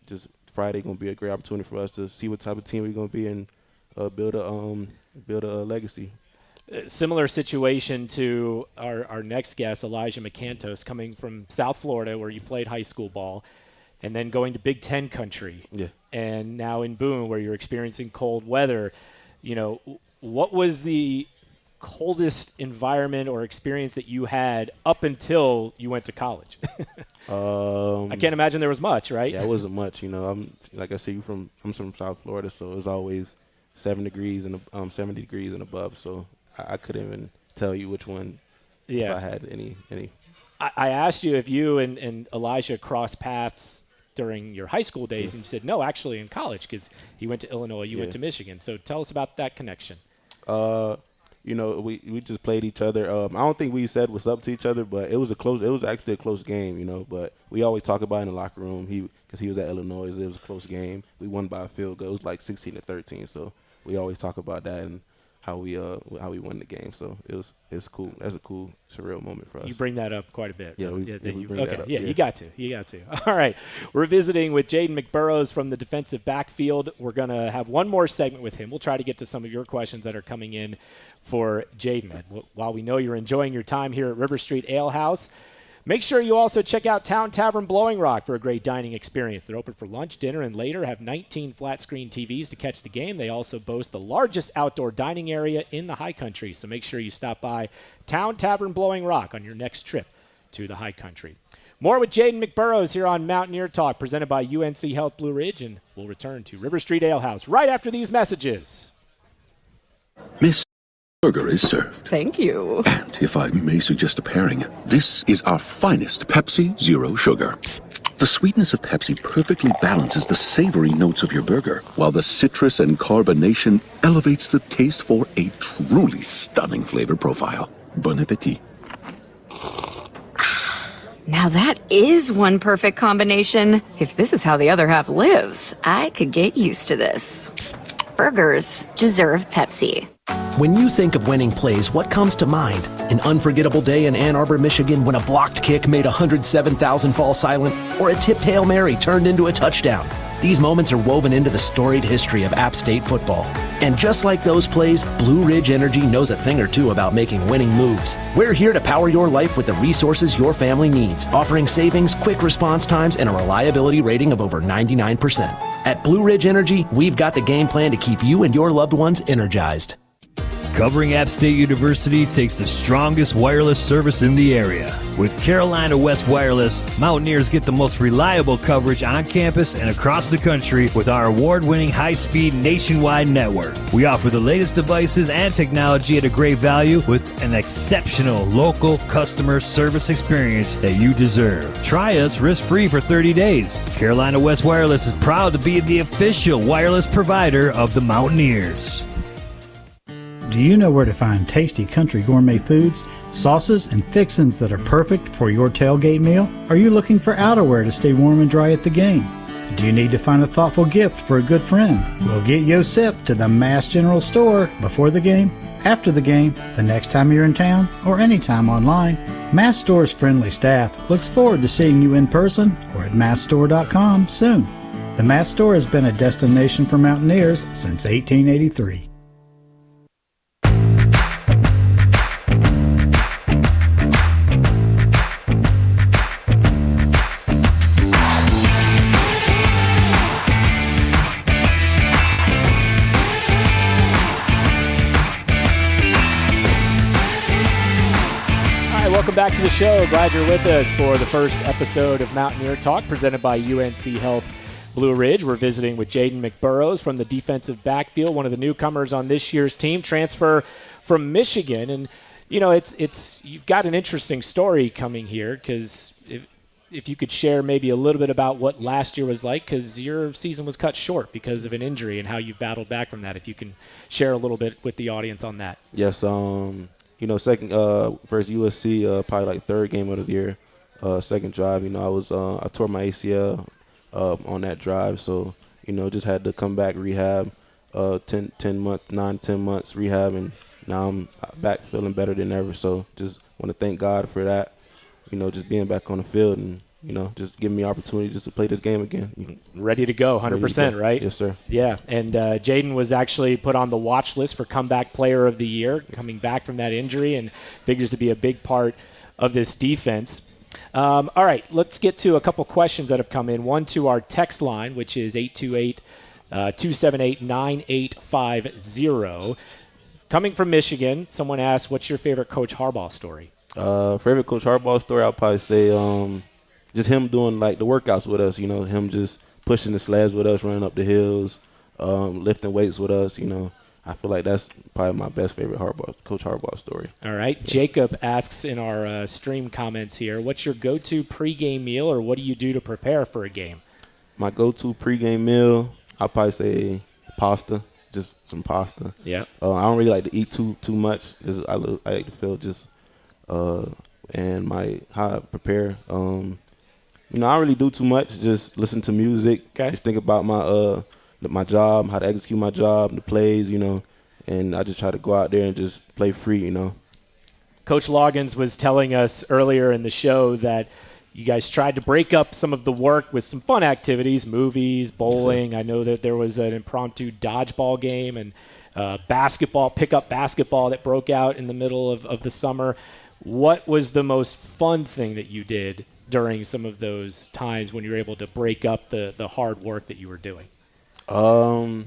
just Friday going to be a great opportunity for us to see what type of team we're going to be and build a legacy. Similar situation to our next guest, Elijah Mc-Cantos, coming from South Florida where you played high school ball, and then going to Big Ten country. Yeah. And now in Boone where you're experiencing cold weather. What was the coldest environment or experience that you had up until you went to college? I can't imagine there was much, right? Yeah, it wasn't much. I'm like I said, I'm from South Florida, so it was always 70 degrees and above. So I couldn't even tell you which one. If I had any. I asked you if you and Elijah crossed paths during your high school days, and you said no, actually in college, because he went to Illinois, you went to Michigan. So tell us about that connection. We just played each other. I don't think we said what's up to each other, but it was actually a close game, but we always talk about it in the locker room. Because he was at Illinois, it was a close game. We won by a field goal. It was like 16-13. So we always talk about that and how we won the game. So it's cool. That's a cool, surreal moment for us. You bring that up quite a bit. Yeah, right? we bring that up. Yeah, you got to. All right. We're visiting with Jaden McBurrows from the defensive backfield. We're going to have one more segment with him. We'll try to get to some of your questions that are coming in for Jaden. While we know you're enjoying your time here at River Street Ale House, make sure you also check out Town Tavern Blowing Rock for a great dining experience. They're open for lunch, dinner, and later, have 19 flat-screen TVs to catch the game. They also boast the largest outdoor dining area in the High Country, so make sure you stop by Town Tavern Blowing Rock on your next trip to the High Country. More with Jaden McBurrows here on Mountaineer Talk, presented by UNC Health Blue Ridge, and we'll return to River Street Ale House right after these messages. Miss Burger is served. Thank you. And if I may suggest a pairing, this is our finest Pepsi Zero Sugar. The sweetness of Pepsi perfectly balances the savory notes of your burger, while the citrus and carbonation elevates the taste for a truly stunning flavor profile. Bon appetit. Now that is one perfect combination. If this is how the other half lives, I could get used to this. Burgers deserve Pepsi. When you think of winning plays, what comes to mind? An unforgettable day in Ann Arbor, Michigan when a blocked kick made 107,000 fall silent, or a tipped Hail Mary turned into a touchdown. These moments are woven into the storied history of App State football. And just like those plays, Blue Ridge Energy knows a thing or two about making winning moves. We're here to power your life with the resources your family needs, offering savings, quick response times, and a reliability rating of over 99%. At Blue Ridge Energy, we've got the game plan to keep you and your loved ones energized. Covering App State University takes the strongest wireless service in the area. With Carolina West Wireless, Mountaineers get the most reliable coverage on campus and across the country with our award-winning high-speed nationwide network. We offer the latest devices and technology at a great value with an exceptional local customer service experience that you deserve. Try us risk-free for 30 days. Carolina West Wireless is proud to be the official wireless provider of the Mountaineers. Do you know where to find tasty country gourmet foods, sauces, and fixins that are perfect for your tailgate meal? Are you looking for outerwear to stay warm and dry at the game? Do you need to find a thoughtful gift for a good friend? Well, get Yosef to the Mass General Store before the game, after the game, the next time you're in town, or anytime online. Mass Store's friendly staff looks forward to seeing you in person or at massstore.com soon. The Mass Store has been a destination for Mountaineers since 1883. Welcome back to the show. Glad you're with us for the first episode of Mountaineer Talk, presented by UNC Health Blue Ridge. We're visiting with Jaden McBurrows from the defensive backfield, one of the newcomers on this year's team, transfer from Michigan. And it's you've got an interesting story coming here, because if you could share maybe a little bit about what last year was like, because your season was cut short because of an injury, and how you've battled back from that. If you can share a little bit with the audience on that. Yes, second versus USC, probably like third game of the year, second drive. I tore my ACL on that drive, so just had to come back, rehab, 10 months rehab, and now I'm back feeling better than ever. So just want to thank God for that. Just being back on the field and, just giving me opportunity just to play this game again. Ready to go, 100%, right? Yes, sir. Yeah, and Jaden was actually put on the watch list for Comeback Player of the Year, coming back from that injury, and figures to be a big part of this defense. All right, let's get to a couple questions that have come in. One to our text line, which is 828-278-9850. Coming from Michigan, someone asked, what's your favorite Coach Harbaugh story? Favorite Coach Harbaugh story, I'll probably say just him doing like the workouts with us, him just pushing the sleds with us, running up the hills, lifting weights with us, I feel like that's probably my best favorite Coach Harbaugh story. All right. Yeah. Jacob asks in our stream comments here, what's your go-to pregame meal, or what do you do to prepare for a game? My go-to pregame meal, I'll probably say pasta, just some pasta. Yeah. I don't really like to eat too much. I like to feel just and how I prepare. I don't really do too much. Just listen to music. Okay. Just think about my job, how to execute my job, the plays, and I just try to go out there and just play free, Coach Loggins was telling us earlier in the show that you guys tried to break up some of the work with some fun activities, movies, bowling. I know that there was an impromptu dodgeball game and pickup basketball that broke out in the middle of the summer. What was the most fun thing that you did during some of those times when you were able to break up the hard work that you were doing? I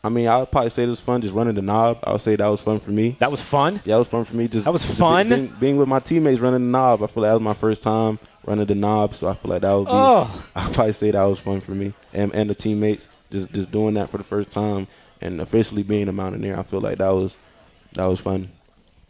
would probably say it was fun just running the knob. I would say that was fun for me. That was fun? Yeah, it was fun for me. That was fun? Being with my teammates running the knob. I feel like that was my first time running the knob, so I feel like that would be I'd probably say that was fun for me. And the teammates, just doing that for the first time and officially being a Mountaineer, I feel like that was fun.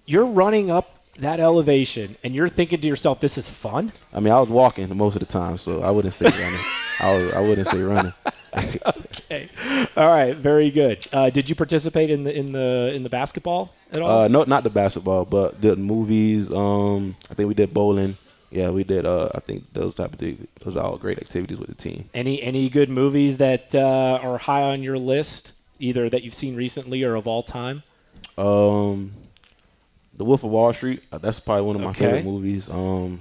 You're running up that elevation, and you're thinking to yourself, this is fun? I was walking most of the time, so I wouldn't say running. I wouldn't say running. Okay. All right. Very good. Did you participate in the basketball at all? No, not the basketball, but the movies. I think we did bowling. Yeah, we did. I think those type of things. Those are all great activities with the team. Any good movies that are high on your list, either that you've seen recently or of all time? The Wolf of Wall Street. That's probably one of my favorite movies. I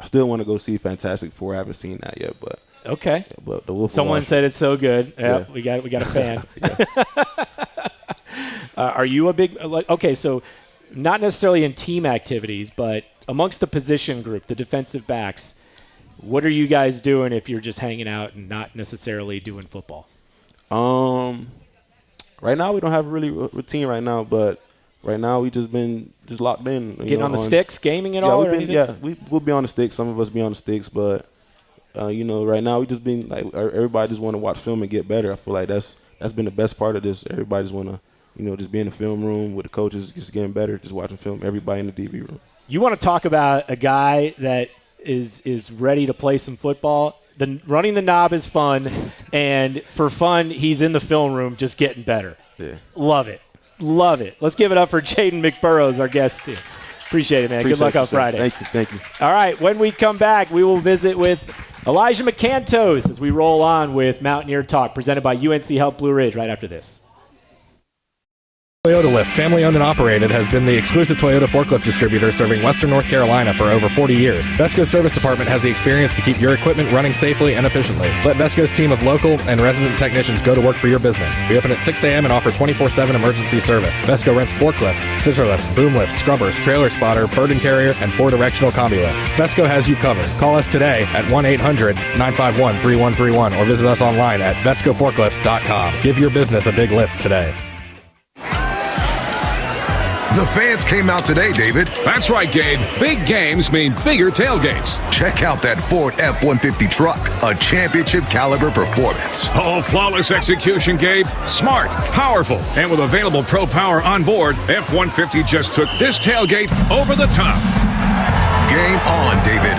still want to go see Fantastic Four. I haven't seen that yet, but. Okay. Yeah, but the Wolf Someone said it's so good. Yeah, we got a fan. Are you a big so not necessarily in team activities, but amongst the position group, the defensive backs, what are you guys doing if you're just hanging out and not necessarily doing football? Right now we don't have a really routine right now, but right now we just been locked in. Getting on the sticks, gaming at all? We'll be on the sticks. Some of us be on the sticks, but right now we just been like everybody just want to watch film and get better. I feel like that's been the best part of this. Everybody just want to just be in the film room with the coaches, just getting better, just watching film. Everybody in the DB room. You want to talk about a guy that is ready to play some football? Running the knob is fun, and for fun, he's in the film room just getting better. Yeah, love it. Let's give it up for Jaden McBurrows, our guest. Appreciate it, man. Good luck on Friday. Thank you. All right, when we come back, we will visit with Elijah Mc-Cantos as we roll on with Mountaineer Talk, presented by UNC Health Blue Ridge right after this. Toyota Lift, family owned and operated, has been the exclusive Toyota forklift distributor serving Western North Carolina for over 40 years. Vesco's service department has the experience to keep your equipment running safely and efficiently. Let Vesco's team of local and resident technicians go to work for your business. We open at 6 a.m. and offer 24/7 emergency service. Vesco rents forklifts, scissor lifts, boom lifts, scrubbers, trailer spotter, burden carrier, and 4-directional combi lifts. Vesco has you covered. Call us today at 1-800-951-3131 or visit us online at vescoforklifts.com. Give your business a big lift today. The fans came out today, David. That's right, Gabe. Big games mean bigger tailgates. Check out that Ford F-150 truck, a championship caliber performance. Oh, flawless execution, Gabe. Smart, powerful, and with available Pro Power on board, F-150 just took this tailgate over the top. Game on, David.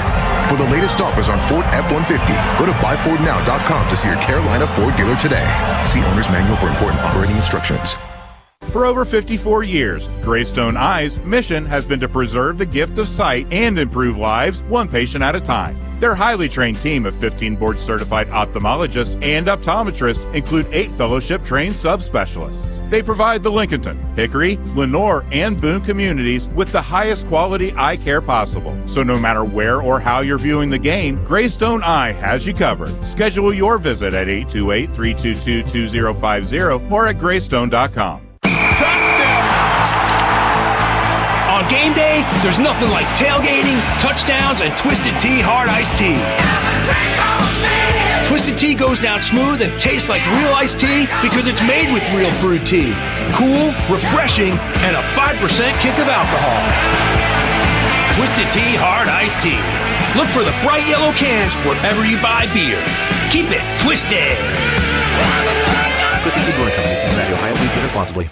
For the latest offers on Ford F-150, go to buyfordnow.com to see your Carolina Ford dealer today. See owner's manual for important operating instructions. For over 54 years, Greystone Eye's mission has been to preserve the gift of sight and improve lives one patient at a time. Their highly trained team of 15 board-certified ophthalmologists and optometrists include 8 fellowship-trained subspecialists. They provide the Lincolnton, Hickory, Lenore, and Boone communities with the highest quality eye care possible. So no matter where or how you're viewing the game, Greystone Eye has you covered. Schedule your visit at 828-322-2050 or at greystone.com. On game day, there's nothing like tailgating, touchdowns, and Twisted Tea Hard Iced Tea. Twisted Tea goes down smooth and tastes like real iced tea because it's made with real fruit tea. Cool, refreshing, and a 5% kick of alcohol. Twisted Tea Hard Iced Tea. Look for the bright yellow cans wherever you buy beer. Keep it twisted. Twisted Tea Brewing Company, Cincinnati, Ohio. Please drink responsibly.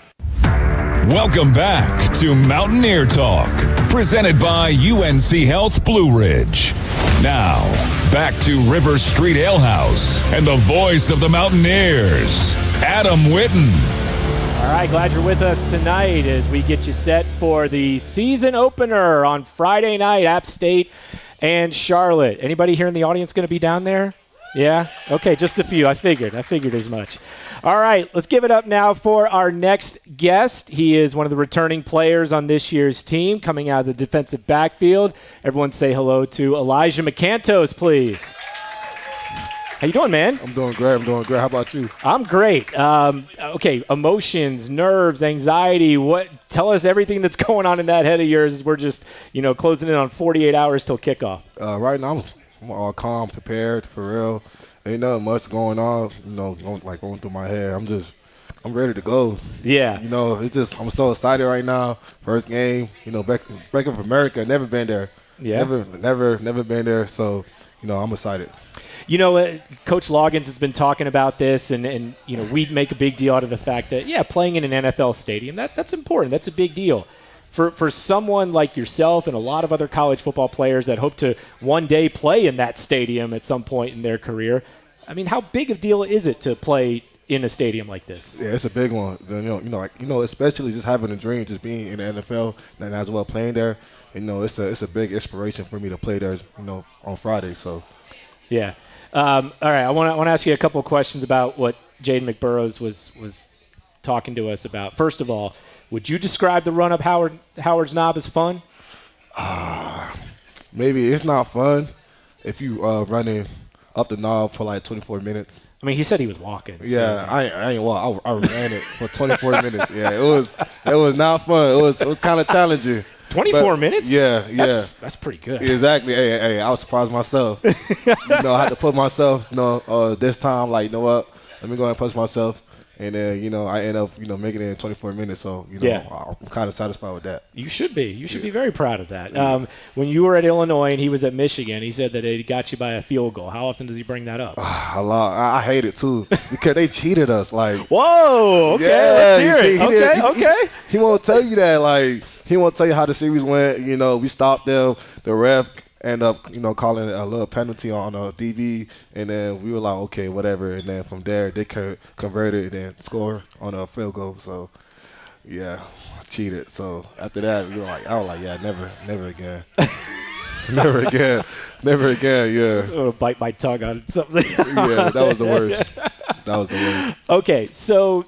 Welcome back to Mountaineer Talk, presented by UNC Health Blue Ridge. Now, back to River Street Ale House and the voice of the Mountaineers, Adam Witten. All right, glad you're with us tonight as we get you set for the season opener on Friday night, App State and Charlotte. Anybody here in the audience going to be down there? Yeah? Okay, just a few. I figured as much. All right, let's give it up now for our next guest. He is one of the returning players on this year's team, coming out of the defensive backfield. Everyone say hello to Elijah Mc-Cantos, please. How you doing, man? I'm doing great. How about you? I'm great. Okay, emotions, nerves, anxiety. Tell us everything that's going on in that head of yours as we're just, closing in on 48 hours till kickoff. Right now, I'm all calm, prepared, for real. Ain't nothing much going on, going through my head. I'm ready to go. Yeah. I'm so excited right now. First game, back of America, never been there. Yeah. Never been there. So, I'm excited. Coach Loggins has been talking about this, and we make a big deal out of the fact that, playing in an NFL stadium, that's important. That's a big deal. For someone like yourself and a lot of other college football players that hope to one day play in that stadium at some point in their career, I mean, how big of a deal is it to play in a stadium like this? Yeah, it's a big one. Especially just having a dream, just being in the NFL and as well playing there. It's a big inspiration for me to play there, on Friday. So, yeah. All right, I want to ask you a couple of questions about what Jaden McBurrows was talking to us about. First of all, would you describe the run up Howard's Knob as fun? Maybe it's not fun if you running up the knob for like 24 minutes. I mean, he said he was walking. Yeah, so. I ain't walk. I ran it for 24 minutes. Yeah, it was not fun. It was kind of challenging. 24 minutes? Yeah. That's pretty good. Exactly. Hey, I was surprised myself. I had to put myself, this time, like, you know what? Let me go ahead and push myself. And then, I end up, making it in 24 minutes. So, I'm kind of satisfied with that. You should be. You should be very proud of that. When you were at Illinois and he was at Michigan, he said that it got you by a field goal. How often does he bring that up? A lot. I hate it, too, because they cheated us. Like, whoa, okay, yeah, let's hear it. Okay. He won't tell you that. Like, he won't tell you how the series went. We stopped them. The ref end up, calling a little penalty on a DB, and then we were like, okay, whatever. And then from there, they converted and then score on a field goal. So, yeah, cheated. So after that, I was like, yeah, never again. never again, yeah. I'm going to bite my tongue on something. Yeah, that was the worst. Okay, so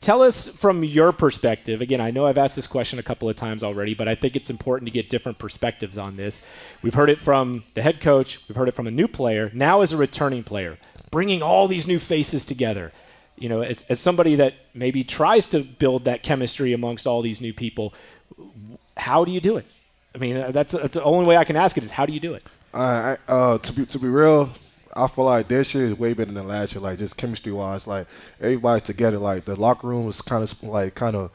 tell us from your perspective. Again, I know I've asked this question a couple of times already, but I think it's important to get different perspectives on this. We've heard it from the head coach. We've heard it from a new player. Now as a returning player, bringing all these new faces together. As somebody that maybe tries to build that chemistry amongst all these new people, how do you do it? I mean, that's the only way I can ask it is how do you do it? To be real, I feel like this year is way better than last year, like just chemistry-wise. Like everybody's together. Like the locker room was kind of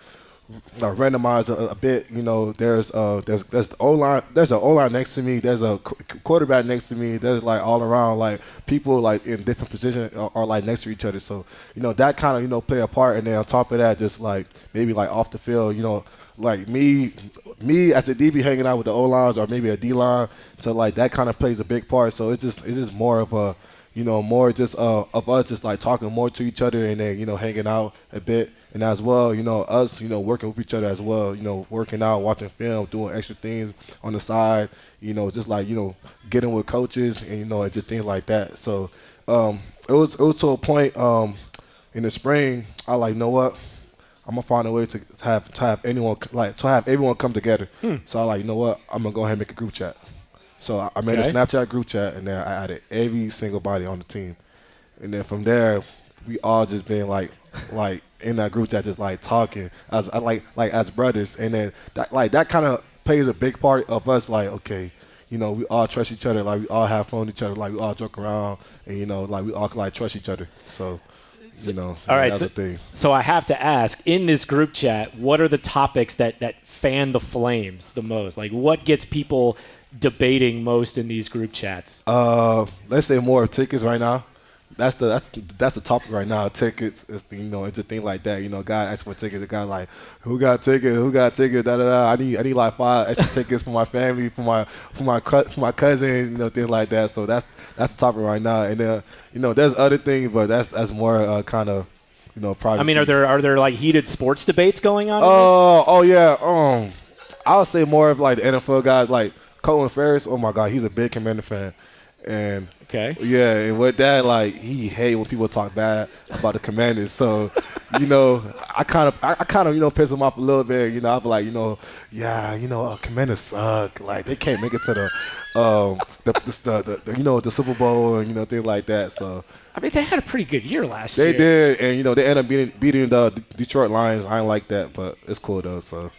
randomize a bit. You know, there's the O-line, there's an O-line next to me, there's a quarterback next to me, there's like all around like people like in different positions are like next to each other. So, you know, that kind of, you know, play a part. And then on top of that, just like maybe like off the field, you know, like me as a DB hanging out with the O-lines or maybe a D-line. So like that kind of plays a big part. So it's just more of a, you know, more just of us just like talking more to each other and then, you know, hanging out a bit. And as well, you know, us, you know, working with each other as well, you know, working out, watching film, doing extra things on the side, you know, just like, you know, getting with coaches and, you know, and just things like that. So it was to a point in the spring, I like, you know what? I'm gonna find a way to have everyone come together. So I like, you know what? I'm gonna go ahead and make a group chat. So I made a Snapchat group chat, and then I added every single body on the team. And then from there, we all just been like in that group chat, just like talking as as brothers. And then that kind of plays a big part of us. Like, okay, you know, we all trust each other. Like we all have fun with each other. Like we all joke around, and you know, like we all like trust each other. So. You know, all right. That's the thing. So I have to ask, in this group chat, what are the topics that fan the flames the most? Like, what gets people debating most in these group chats? Let's say more tickets right now. That's the topic right now. Tickets, you know, it's a thing like that. You know, guy asks for tickets. The guy like, who got tickets? Who got tickets? Da da da. I need like 5 extra tickets for my family, for my cousins. You know, things like that. So that's the topic right now. And then, you know, there's other things, but that's more kind of, you know, privacy. I mean, are there like heated sports debates going on? Oh yeah. I would say more of like the NFL guys, like Colin Ferris. Oh my God, he's a big Commander fan. And yeah, and with that, like he hate when people talk bad about the Commanders. So, you know, I kind of you know piss him off a little bit. You know, I be like, you know, yeah, you know, Commanders suck. Like they can't make it to the you know, the Super Bowl and you know things like that. So I mean, they had a pretty good year last year. They did, and you know they ended up beating the Detroit Lions. I ain't like that, but it's cool though. So.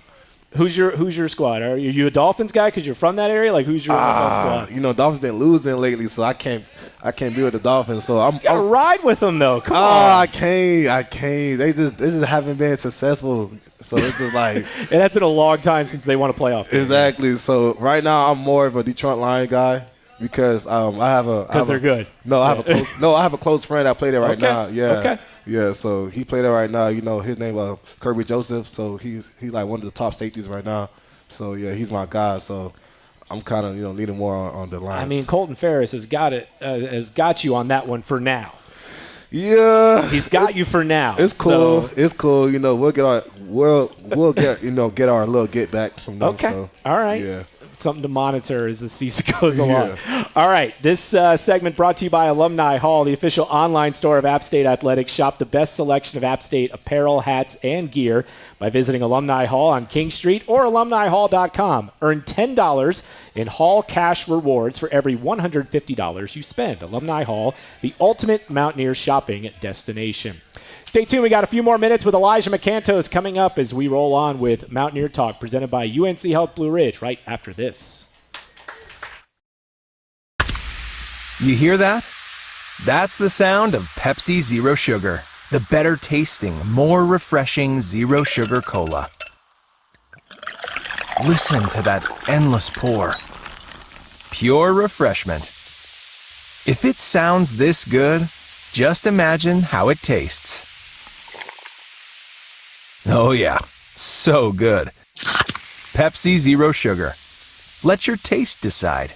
Who's your squad? Are you a Dolphins guy because you're from that area? Like, who's your squad? You know, Dolphins been losing lately, so I can't be with the Dolphins. So I'm gotta ride with them though. Come on. I can't. They just haven't been successful. So it's just like and that's been a long time since they won a playoff game. Exactly. So right now I'm more of a Detroit Lion guy because I have they're good. No, I have a close friend that play there right now. Yeah. Okay. Yeah, so he played there right now. You know, his name is Kirby Joseph. So he's like one of the top safeties right now. So yeah, he's my guy. So I'm kind of, you know, leaning more on the Lions. I mean, Colton Ferris has got you on that one for now. Yeah, he's got you for now. It's cool. So. It's cool. You know, we'll get our little get back from them. Okay. So, all right. Yeah. Something to monitor as the season goes along. All right, this segment brought to you by Alumni Hall, the official online store of App State Athletics. Shop the best selection of App State apparel, hats, and gear by visiting Alumni Hall on King Street or alumnihall.com. Earn $10 in Hall cash rewards for every $150 you spend. Alumni Hall, the ultimate Mountaineer shopping destination. Stay tuned. We got a few more minutes with Elijah Mc-Cantos coming up as we roll on with Mountaineer Talk presented by UNC Health Blue Ridge right after this. You hear that? That's the sound of Pepsi Zero Sugar, the better tasting, more refreshing Zero Sugar Cola. Listen to that endless pour. Pure refreshment. If it sounds this good, just imagine how it tastes. Oh yeah, so good. Pepsi Zero Sugar. Let your taste decide.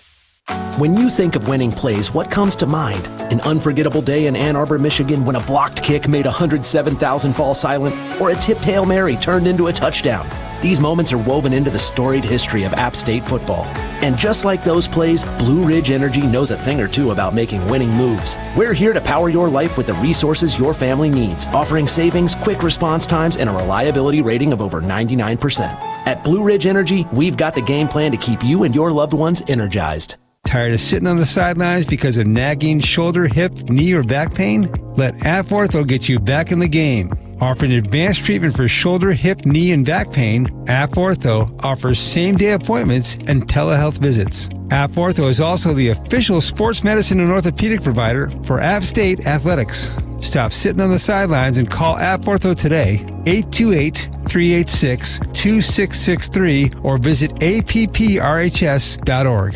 When you think of winning plays, what comes to mind? An unforgettable day in Ann Arbor, Michigan when a blocked kick made 107,000 fall silent, or a tipped Hail Mary turned into a touchdown. These moments are woven into the storied history of App State football. And just like those plays, Blue Ridge Energy knows a thing or two about making winning moves. We're here to power your life with the resources your family needs, offering savings, quick response times, and a reliability rating of over 99%. At Blue Ridge Energy, we've got the game plan to keep you and your loved ones energized. Tired of sitting on the sidelines because of nagging shoulder, hip, knee, or back pain? Let App Ortho get you back in the game. Offering advanced treatment for shoulder, hip, knee, and back pain, App Ortho offers same-day appointments and telehealth visits. App Ortho is also the official sports medicine and orthopedic provider for App State Athletics. Stop sitting on the sidelines and call App Ortho today, 828 888-386-2663 or visit apprhs.org.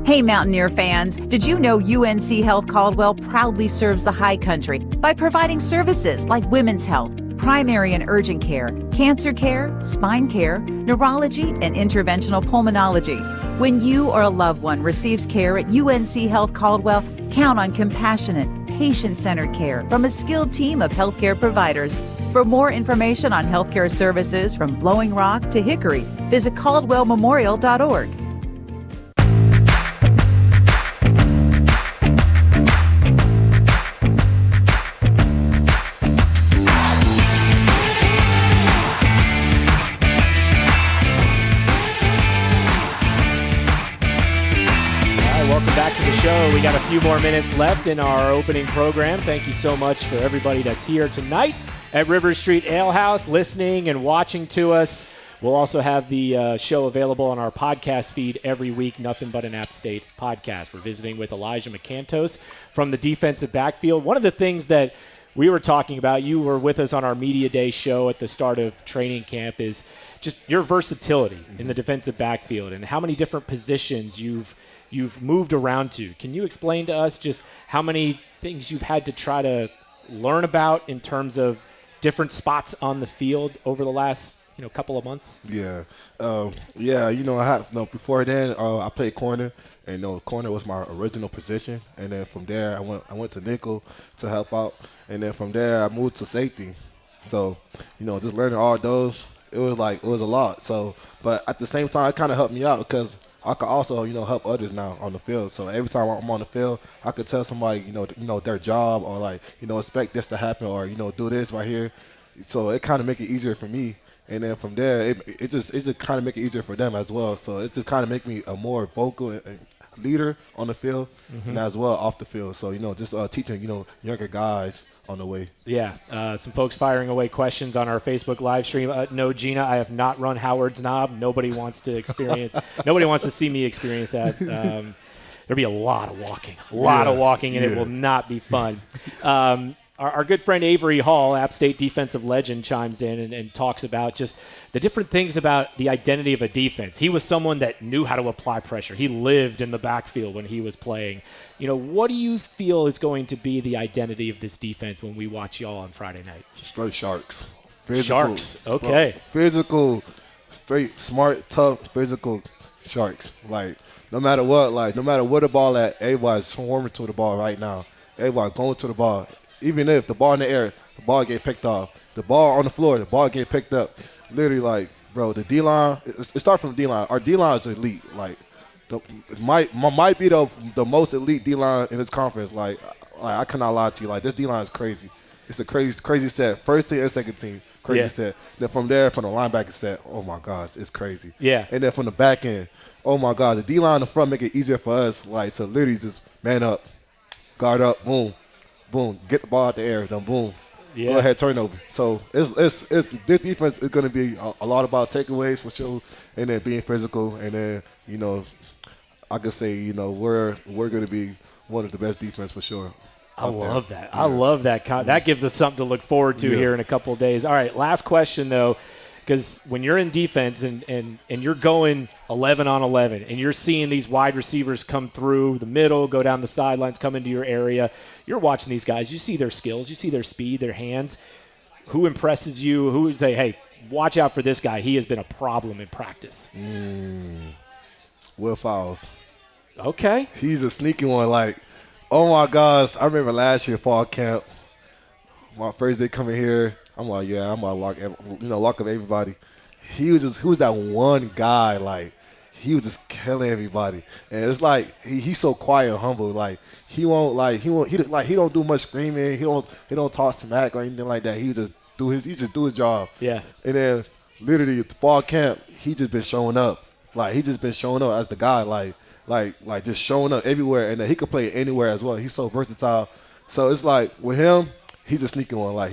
Hey, Mountaineer fans, did you know UNC Health Caldwell proudly serves the High Country by providing services like women's health, primary and urgent care, cancer care, spine care, neurology, and interventional pulmonology? When you or a loved one receives care at UNC Health Caldwell, count on compassionate, patient-centered care from a skilled team of healthcare providers. For more information on healthcare services from Blowing Rock to Hickory, visit caldwellmemorial.org. Back to the show. We got a few more minutes left in our opening program. Thank you so much for everybody that's here tonight at River Street Ale House, listening and watching to us. We'll also have the show available on our podcast feed every week, Nothing But an App State podcast. We're visiting with Elijah Mc-Cantos from the defensive backfield. One of the things that we were talking about, you were with us on our Media Day show at the start of training camp, is just your versatility in the defensive backfield and how many different positions you've moved around to. Can you explain to us just how many things you've had to try to learn about in terms of different spots on the field over the last couple of months? Yeah. I had before then I played corner, and corner was my original position, and then from there I went to nickel to help out, and then from there I moved to safety. So just learning all those, it was a lot. So, but at the same time it kind of helped me out because I could also, help others now on the field. So every time I'm on the field, I could tell somebody, their job, or expect this to happen, or do this right here. So it kind of make it easier for me. And then from there, it just kind of make it easier for them as well. So it just kind of make me a more vocal and leader on the field, and as well off the field. So just teaching younger guys on the way. Yeah, some folks firing away questions on our Facebook live stream. No, Gina, I have not run Howard's Knob. Nobody wants to experience. Nobody wants to see me experience that. There'll be a lot of walking, and it will not be fun. Our good friend Avery Hall, App State defensive legend, chimes in and talks about just the different things about the identity of a defense. He was someone that knew how to apply pressure. He lived in the backfield when he was playing. What do you feel is going to be the identity of this defense when we watch y'all on Friday night? Straight Sharks. Sharks, okay. Physical, straight, smart, tough, physical Sharks. No matter what, no matter where the ball at, everybody's swarming to the ball right now. Everybody going to the ball. Even if the ball in the air, the ball get picked off. The ball on the floor, the ball get picked up. Literally, bro, the D-line, it starts from the D-line. Our D-line is elite. Might be the most elite D-line in this conference. I cannot lie to you. This D-line is crazy. It's a crazy set. First team and second team, crazy set. Then from there, from the linebacker set, oh my gosh, it's crazy. Yeah. And then from the back end, oh my God, the D-line in the front make it easier for us, to literally just man up, guard up, boom. Boom, get the ball out the air, then boom, go ahead, turnover. So it's this defense is going to be a lot about takeaways for sure, and then being physical, and then I could say we're going to be one of the best defense for sure. I love that. Yeah. I love that. That gives us something to look forward to here in a couple of days. All right, last question though, because when you're in defense and you're going 11 on 11 and you're seeing these wide receivers come through the middle, go down the sidelines, come into your area, you're watching these guys. You see their skills. You see their speed, their hands. Who impresses you? Who would say, hey, watch out for this guy. He has been a problem in practice. Will Fowles. Okay. He's a sneaky one. Oh, my gosh. I remember last year fall camp, my first day coming here, I'm like, yeah, I'm gonna lock up everybody. He was that one guy, he was just killing everybody. And it's he's so quiet and humble. He don't do much screaming. He don't talk smack or anything like that. He just do his job. Yeah. And then literally at the fall camp, he just been showing up. He just been showing up as the guy, just showing up everywhere, and then he could play anywhere as well. He's so versatile. So it's with him, he's a sneaky one.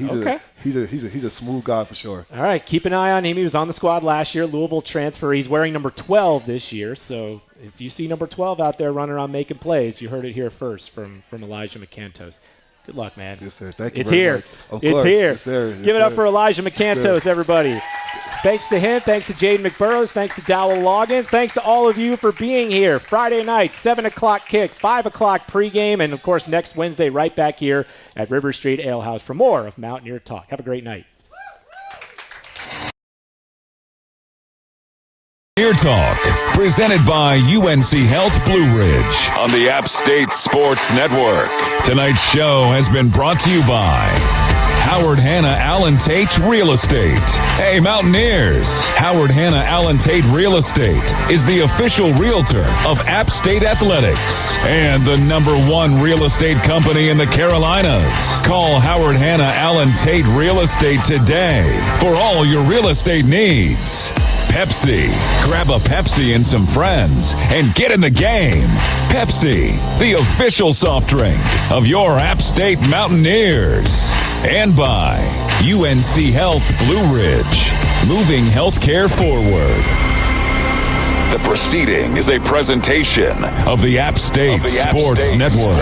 He's a smooth guy for sure. All right, keep an eye on him. He was on the squad last year, Louisville transfer. He's wearing number 12 this year. So if you see number 12 out there running around making plays, you heard it here first from Elijah Mc-Cantos. Good luck, man. Yes, sir. Thank you. It's very here. much. Of It's course. here. Yes, sir. Yes, Give it up sir. for Elijah Mantos, Yes, sir. everybody. Thanks to him. Thanks to Jaden McBurrows. Thanks to Dowell Loggins. Thanks to all of you for being here. Friday night, 7 o'clock kick, 5 o'clock pregame, and, of course, next Wednesday right back here at River Street Ale House for more of Mountaineer Talk. Have a great night. Mountaineer Talk, presented by UNC Health Blue Ridge on the App State Sports Network. Tonight's show has been brought to you by Howard Hanna Allen Tate Real Estate. Hey, Mountaineers! Howard Hanna Allen Tate Real Estate is the official realtor of App State Athletics and the #1 real estate company in the Carolinas. Call Howard Hanna Allen Tate Real Estate today for all your real estate needs. Pepsi. Grab a Pepsi and some friends and get in the game. Pepsi, the official soft drink of your App State Mountaineers. And by UNC Health Blue Ridge, moving healthcare forward. The proceeding is a presentation of the App State Sports Network.